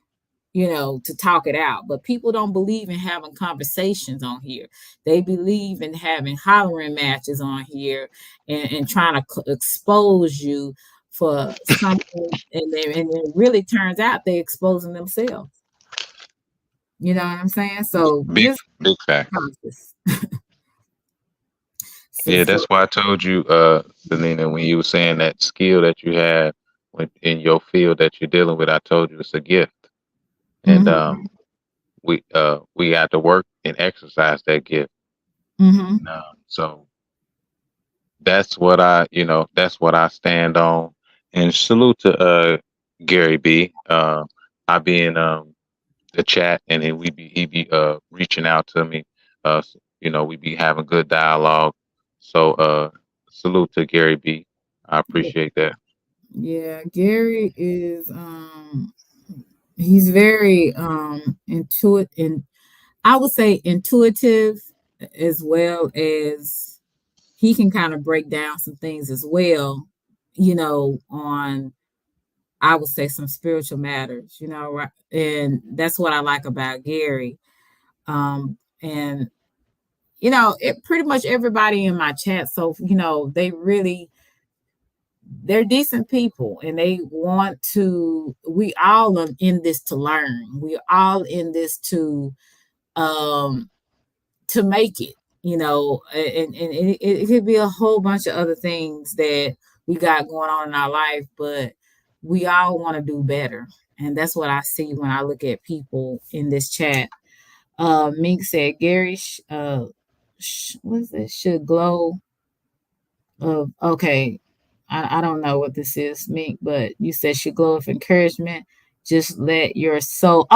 to talk it out. But people don't believe in having conversations on here. They believe in having hollering matches on here and trying to expose you for something. And it really turns out they're exposing themselves. You know what I'm saying? So Big, just big fact. cautious. Yeah, So, that's why I told you, Selena, when you were saying that skill that you have in your field that you're dealing with, I told you it's a gift, and mm-hmm, we got to work and exercise that gift. mm-hmm, And, so that's what I stand on. And salute to Gary B. I be in the chat, and then he be reaching out to me. We be having good dialogue. So salute to Gary B. I appreciate that. yeah. Gary is he's very intuitive, and I would say intuitive, as well as he can kind of break down some things as well, on, I would say, some spiritual matters, right? And that's what I like about Gary. And pretty much everybody in my chat, so they're decent people, and they want to, we all are in this to learn. We're all in this um to make it, and it could be a whole bunch of other things that we got going on in our life, but we all want to do better. And that's what I see when I look at people in this chat. Mink said Gary what's this, should glow of, okay, I don't know what this is, Mink, but you said should glow of encouragement. Just let your Yeah, let your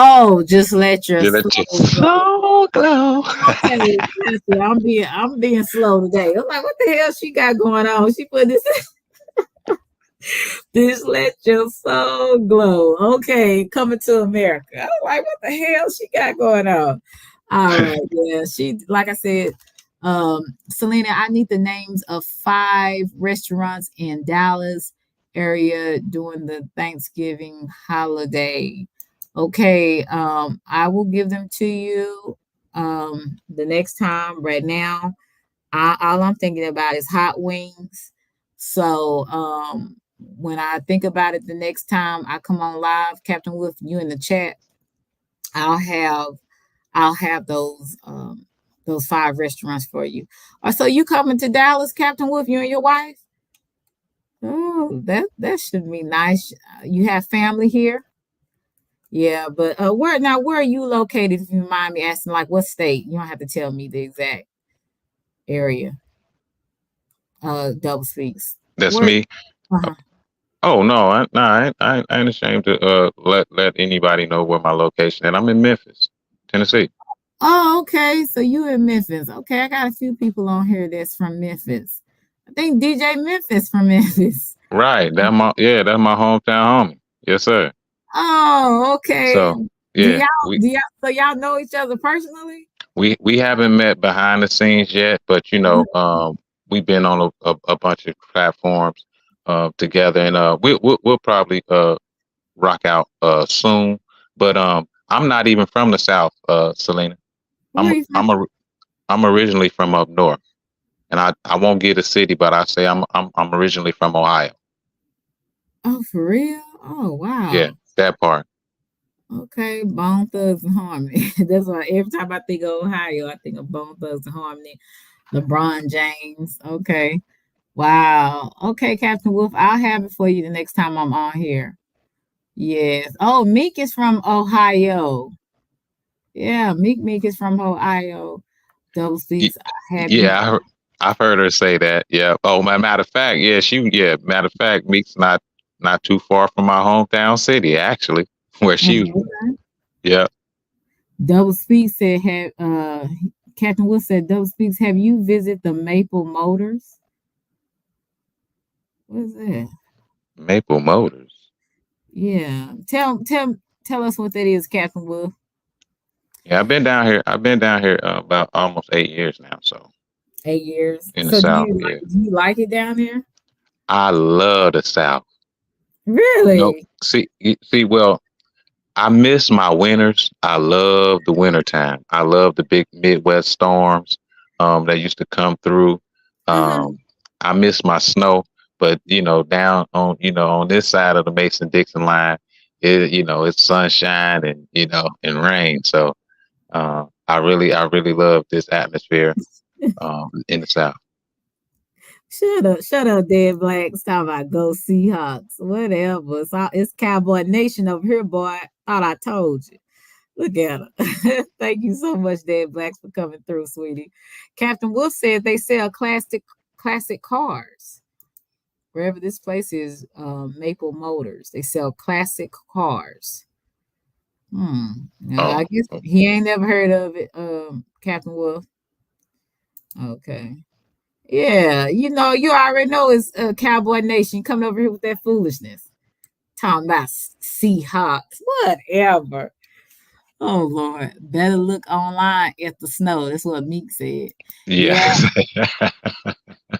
soul glow. soul glow. Okay, I'm being slow today. I'm like, what the hell she got going on? She put this this let your soul glow. Okay, coming to America. I was like, what the hell she got going on? All right, yeah. She, like I said, Selena, I need the names of 5 restaurants in Dallas area during the Thanksgiving holiday. Okay, I will give them to you the next time. Right now, all I'm thinking about is hot wings. So when I think about it the next time I come on live, Captain Wolf, you in the chat, I'll have those 5 restaurants for you. So you coming to Dallas, Captain Wolf, you and your wife? Oh, that should be nice. You have family here? Yeah, but where are you located, if you mind me asking, like what state? You don't have to tell me the exact area. Double speaks. That's Where? me. Uh-huh. Oh no, I ain't ashamed to let anybody know where my location. And I'm in Memphis, Tennessee. Oh, okay. So you in Memphis. Okay, I got a few people on here that's from Memphis. I think DJ Memphis from Memphis. Right. That's my hometown homie. Yes, sir. Oh, okay. So Do yeah, y'all do y'all so y'all know each other personally? we haven't met behind the scenes yet, but we've been on a bunch of platforms together, and we'll probably rock out soon. But I'm not even from the South, Selena. Where are you from? I'm originally from up north, and I won't get a city, but I say I'm originally from Ohio. Oh, for real? Oh, Yeah, wow. that part. Okay, Bone Thugs and Harmony. That's why every time I think of Ohio, I think of Bone Thugs and Harmony. LeBron James. Okay. Wow. Okay, Captain Wolf, I'll have it for you the next time I'm on here. Yes. Oh, Meek is from Ohio. Yeah, Meek is from Ohio. Double Y- speaks. I have you. Yeah, I've heard her say that. Yeah. Oh, matter of fact, yeah, matter of fact, Meek's not too far from my hometown city, actually, where she was. Okay. Yeah. Double speaks said have Captain Wood said Double speaks. Have you visited the Maple Motors? What is that? Maple Motors. Yeah. Tell us what that is, Captain Wood. Yeah, I've been down here. I've been down here about almost 8 years now. So 8 years. in the So South. Yeah, do you like it down there? I love the South. No, Really? see, well, I miss my winters. I love the winter time. I love the big Midwest storms that used to come through. Uh-huh. Um, I miss my snow, but down on on this side of the Mason Dixon line, it's sunshine and and rain. So I really love this atmosphere in the South. Shut up, Dead Black. Stop about go Seahawks. Whatever. It's Cowboy Nation over here, boy. Thought I told you. Look at her. Thank you so much, Dead Blacks, for coming through, sweetie. Captain Wolf said they sell classic cars. Wherever this place is, Maple Motors. They sell classic cars. Oh, I guess he ain't never heard of it, Captain Wolf. Okay. Yeah, you already know it's Cowboy Nation coming over here with that foolishness. Talking about Seahawks, whatever. Oh Lord, better look online at the snow. That's what Meek said. yeah. Yeah.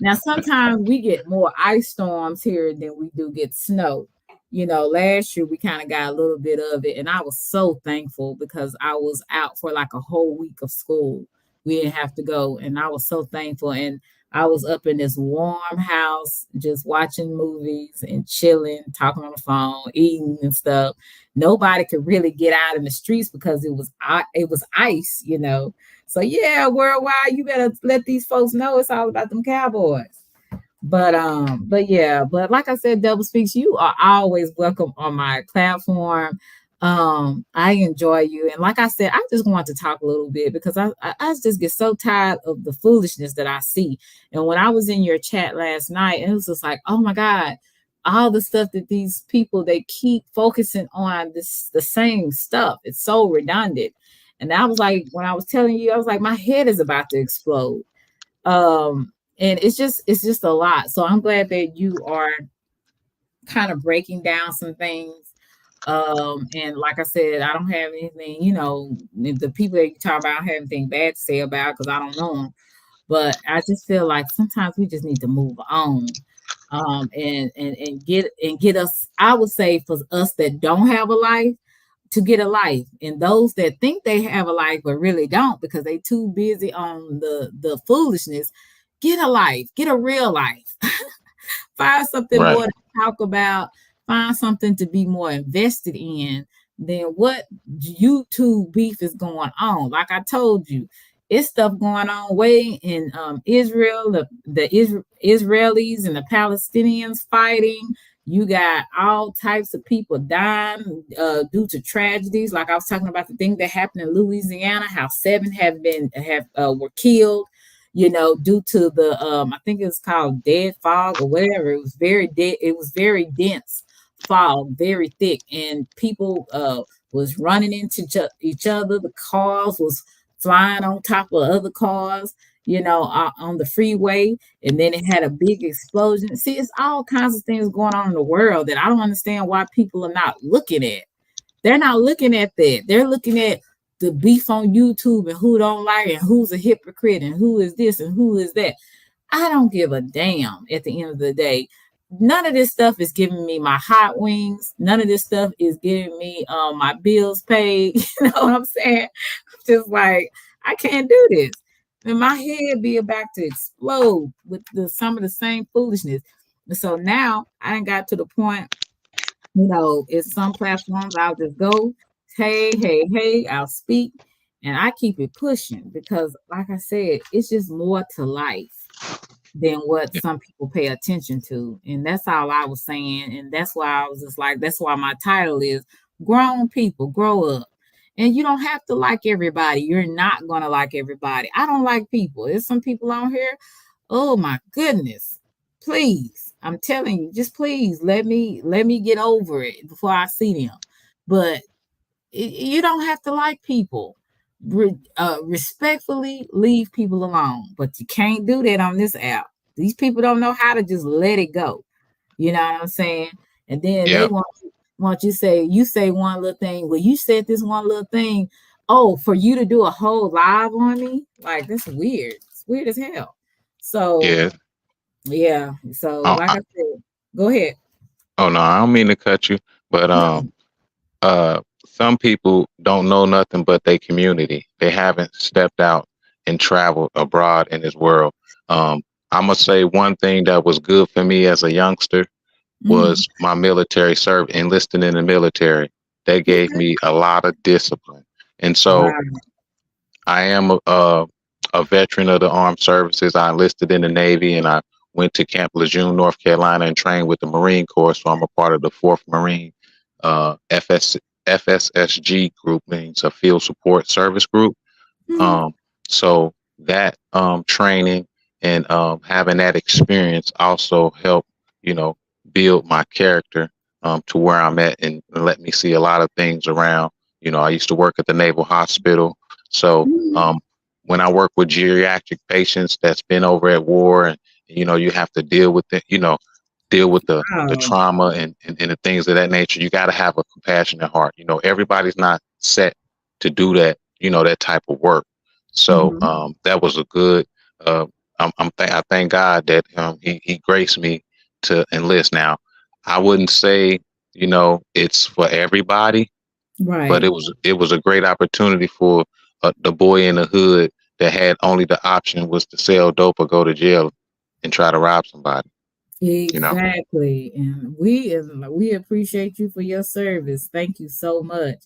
Now sometimes we get more ice storms here than we do get snow. Last year we kind of got a little bit of it, and I was so thankful because I was out for like a whole week of school. We didn't have to go, and I was so thankful. And I was up in this warm house, just watching movies and chilling, talking on the phone, eating and stuff. Nobody could really get out in the streets because it was ice. So yeah, worldwide, you better let these folks know it's all about them Cowboys. But yeah, but like I said, Double Speaks, you are always welcome on my platform. I enjoy you, and like I said, I just want to talk a little bit because I just get so tired of the foolishness that I see. And when I was in your chat last night, it was just like, oh my God, all the stuff that these people they keep focusing on the same stuff. It's so redundant. And I was like, when I was telling you, I was like, my head is about to explode. And it's just a lot. So I'm glad that you are kind of breaking down some things. And like I said, I don't have anything, the people that you talk about, I don't have anything bad to say about because I don't know them. But I just feel like sometimes we just need to move on. And get us, I would say for us that don't have a life to get a life, and those that think they have a life but really don't because they too busy on the foolishness, get a life, get a real life. Find something Right. more to talk about, find something to be more invested in than what YouTube beef is going on. Like I told you, it's stuff going on way in Israel, the Israelis and the Palestinians fighting. You got all types of people dying due to tragedies. Like I was talking about the thing that happened in Louisiana, how 7 were killed, due to the I think it's called dead fog or whatever. It was very dead. It was very dense fog, very thick, and people was running into each other. The cars was flying on top of other cars, on the freeway, and then it had a big explosion. See, it's all kinds of things going on in the world that I don't understand why people are not looking at. They're not looking at that. They're looking at the beef on YouTube and who don't like it and who's a hypocrite and who is this and who is that. I don't give a damn at the end of the day. None of this stuff is giving me my hot wings. None of this stuff is giving me my bills paid. You know what I'm saying? I'm just like, I can't do this. And my head be about to explode with some of the same foolishness. And so now I done got to the point, it's some platforms I'll just go, hey, hey, hey, I'll speak, and I keep it pushing because, like I said, it's just more to life than what some people pay attention to. And that's all I was saying. And that's why I was just like, that's why my title is Grown People Grow Up. And you don't have to like everybody. You're not going to like everybody. I don't like people. There's some people on here. Oh my goodness. Please. I'm telling you, just please let me get over it before I see them. But you don't have to like people. Respectfully leave people alone, but you can't do that on this app. These people don't know how to just let it go. You know what I'm saying? And then they Yeah. want you say one little thing. Well, you said this one little thing. Oh, for you to do a whole live on me, like that's weird. It's weird as hell. So Yeah. yeah. So I, like I, I said, go ahead. oh no, I don't mean to cut you, but No. some people don't know nothing but their community. They haven't stepped out and traveled abroad in this world. I'm gonna say one thing that was good for me as a youngster Hmm. was my military service, enlisting in the military. That gave Okay. me a lot of discipline, and so Wow. I am a veteran of the armed services. I enlisted in the Navy, and I went to Camp Lejeune, North Carolina, and trained with the Marine Corps. So I'm a part of the Fourth Marine FSSG group, means a Field Support Service Group. Hmm. Um, so that training and having that experience also helped, you know, build my character to where I'm at, and let me see a lot of things around. You know, I used to work at the Naval Hospital, so Hmm. when I work with geriatric patients that's been over at war, and you have to deal with it, deal with the Wow. trauma and the things of that nature. You got to have a compassionate heart. Everybody's not set to do that, that type of work. So Hmm. that was a good. Uh, I thank God that he graced me to enlist. Now, I wouldn't say it's for everybody, but Right. it was a great opportunity for the boy in the hood that had only the option was to sell dope or go to jail and try to rob somebody. You know, Exactly. And we appreciate you for your service. Thank you so much.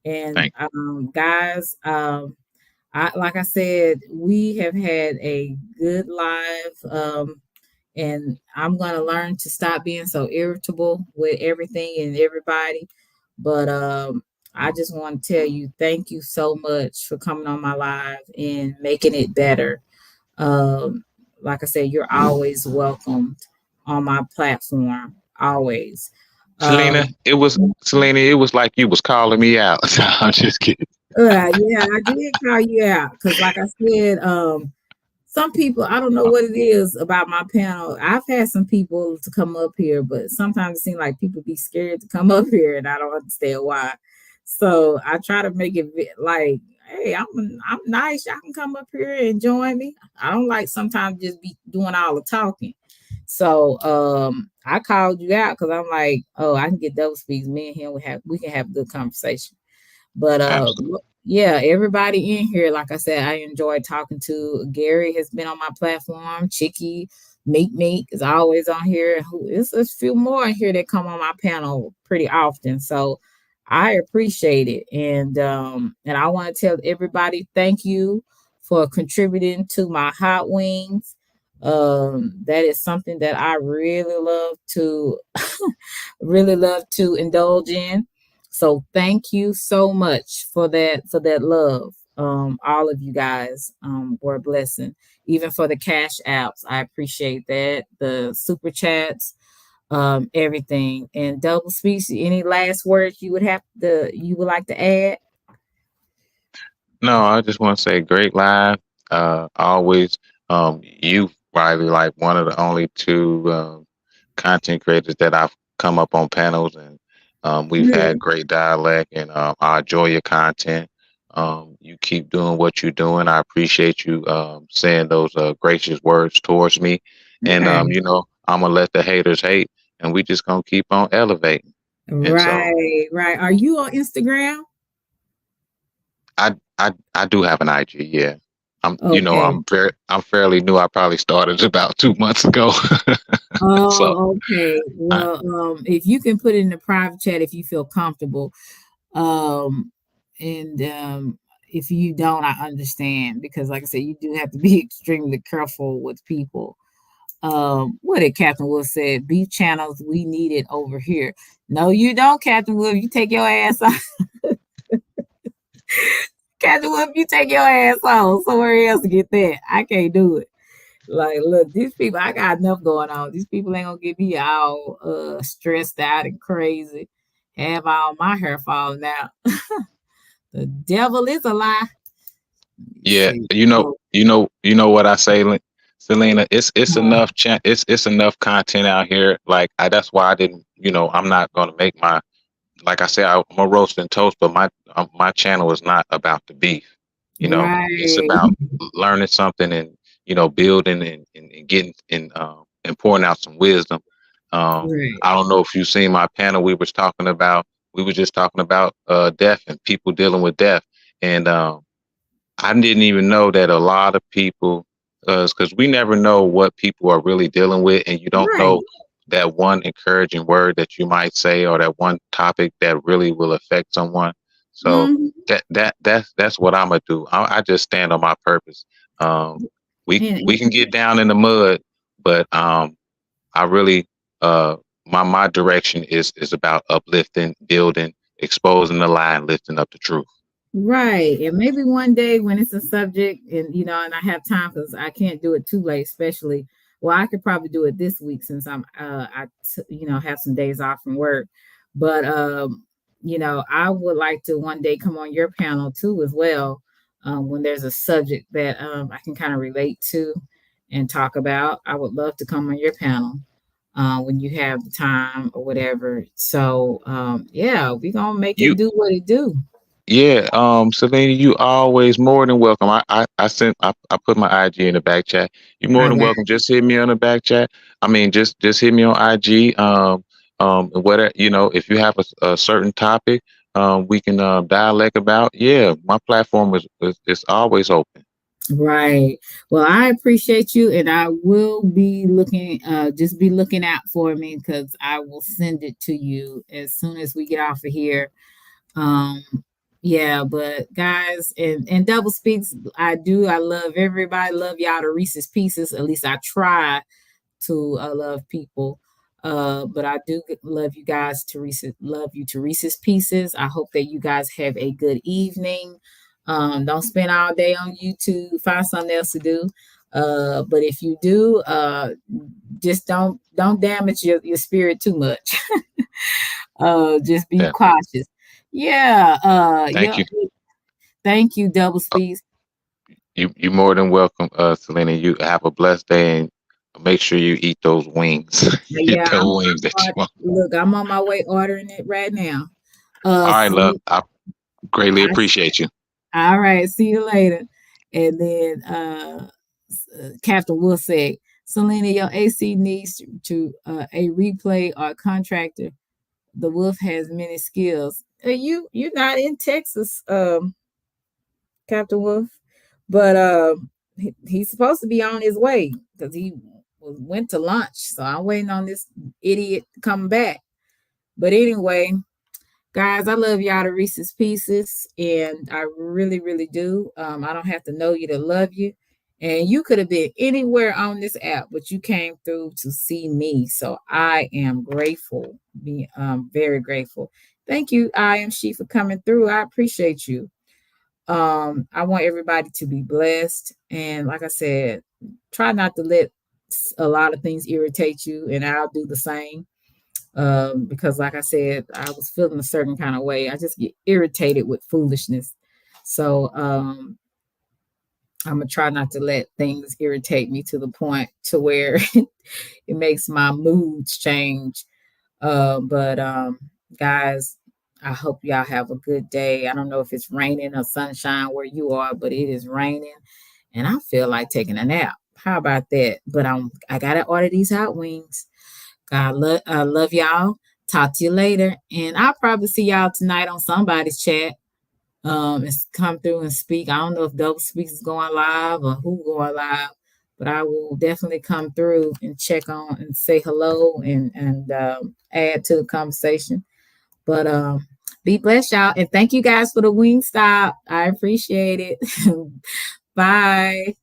And thank guys, I like I said, we have had a good live. And I'm gonna learn to stop being so irritable with everything and everybody. But I just want to tell you, thank you so much for coming on my live and making it better. Um, like I said, you're always welcomed on my platform, always. Selena. Um, It was like you was calling me out. I'm just kidding. yeah, I did call you out because, like I said, some people, I don't know what it is about my panel. I've had some people to come up here, but sometimes it seems like people be scared to come up here, and I don't understand why. So I try to make it like, hey, I'm nice. Y'all can come up here and join me. I don't like sometimes just be doing all the talking. So I called you out because I'm like, oh, I can get double speaks. Me and him we can have a good conversation. But Absolutely. yeah, everybody in here, like I said, I enjoy talking to. Gary has been on my platform. Chicky, Meek is always on here. Who is a few more in here that come on my panel pretty often. So I appreciate it. And I want to tell everybody thank you for contributing to my hot wings. That is something that I really love to really love to indulge in. So thank you so much for that love. All of you guys were a blessing. Even for the cash apps, I appreciate that. The super chats, everything. And double speaks. Any last words you would like to add? No, I just want to say great live. Always, you probably like one of the only two content creators that I've come up on panels, and we've had Really? great dialect, and I enjoy your content. You keep doing what you're doing. I appreciate you saying those gracious words towards me, and Okay. I'm gonna let the haters hate, and we just gonna keep on elevating. And so Right, right. Are you on Instagram? I do have an IG, yeah. Okay. I'm fairly new. I probably started about 2 months ago. So Oh, okay. I, Well, if you can put it in the private chat if you feel comfortable. Um, and if you don't, I understand because, like I said, you do have to be extremely careful with people. What did Captain Wolf said? Beef channels, we need it over here. No, you don't, Captain Wolf. You take your ass on. Captain Wolf, you take your ass on somewhere else to get that. I can't do it. Like, look, these people, I got enough going on. These people ain't gonna get me all stressed out and crazy. Have all my hair falling out. The devil is a lie. Let me yeah, see. what I say, Selena. It's Uh, enough. It's enough content out here. Like that's why I didn't. I'm not gonna make my. Like I said, I'm a roast and toast, but my channel is not about the beef. It's right. about learning something and building and getting and pouring out some wisdom. Right. I don't know if you've seen my panel. We were just talking about death and people dealing with death, and I didn't even know that a lot of people, because we never know what people are really dealing with, and you don't know Right. that one encouraging word that you might say, or that one topic that really will affect someone. So Hmm. that's what I'm gonna do. I just stand on my purpose. Um, we And can get down in the mud, but I really my direction is about uplifting, building, exposing the lie, and lifting up the truth. right. And maybe one day when it's a subject and and I have time because I can't do it too late, especially well, I could probably do it this week since have some days off from work. But I would like to one day come on your panel too as well. When there's a subject that I can kind of relate to and talk about. I would love to come on your panel when you have the time or whatever. So yeah, we're gonna make You it do what it do. Yeah, Selena, you always more than welcome. I put my IG in the back chat. You more All than right. welcome. Just hit me on the back chat. I mean, just hit me on IG. Whatever, if you have a certain topic, we can dialect about. Yeah, my platform is always open. Right. Well, I appreciate you, and I will be looking. Just be looking out for me because I will send it to you as soon as we get off of here. Um, yeah, but guys, and double speaks. I love everybody. Love y'all to Reese's Pieces. At least I try to love people. But I do love you guys, Teresa. Love you, Teresa's Pieces. I hope that you guys have a good evening. Don't spend all day on YouTube. Find something else to do. But if you do, just don't damage your spirit too much. Just be Definitely. cautious. Yeah. Thank Yeah. you. Thank you, double speeds. You more than welcome, Selena. You have a blessed day, and make sure you eat those wings. Eat Yeah, those wings that you want. look. I'm on my way ordering it right now. All right, love. See, I greatly I appreciate you. all right. See you later. And then Captain Will said, Selena, your AC needs to a replay or contractor. The Wolf has many skills. You're not in Texas, Captain Wolf, but he's supposed to be on his way because he went to lunch. So I'm waiting on this idiot to come back. But anyway, guys, I love y'all to Reese's Pieces, and I really, really do. I don't have to know you to love you. And you could have been anywhere on this app, but you came through to see me. So I am grateful, very grateful. Thank you, I am she, for coming through. I appreciate you. I want everybody to be blessed. And like I said, try not to let a lot of things irritate you, and I'll do the same because like I said, I was feeling a certain kind of way. I just get irritated with foolishness. So I'm gonna try not to let things irritate me to the point to where it makes my moods change. But guys, I hope y'all have a good day. I don't know if it's raining or sunshine where you are, but it is raining and I feel like taking a nap. How about that? But I gotta order these hot wings. I love y'all. Talk to you later. And I'll probably see y'all tonight on somebody's chat. And come through and speak. I don't know if Double Speaks is going live or who going live, but I will definitely come through and check on and say hello and add to the conversation. But be blessed, y'all. And thank you guys for the wing stop. I appreciate it. Bye.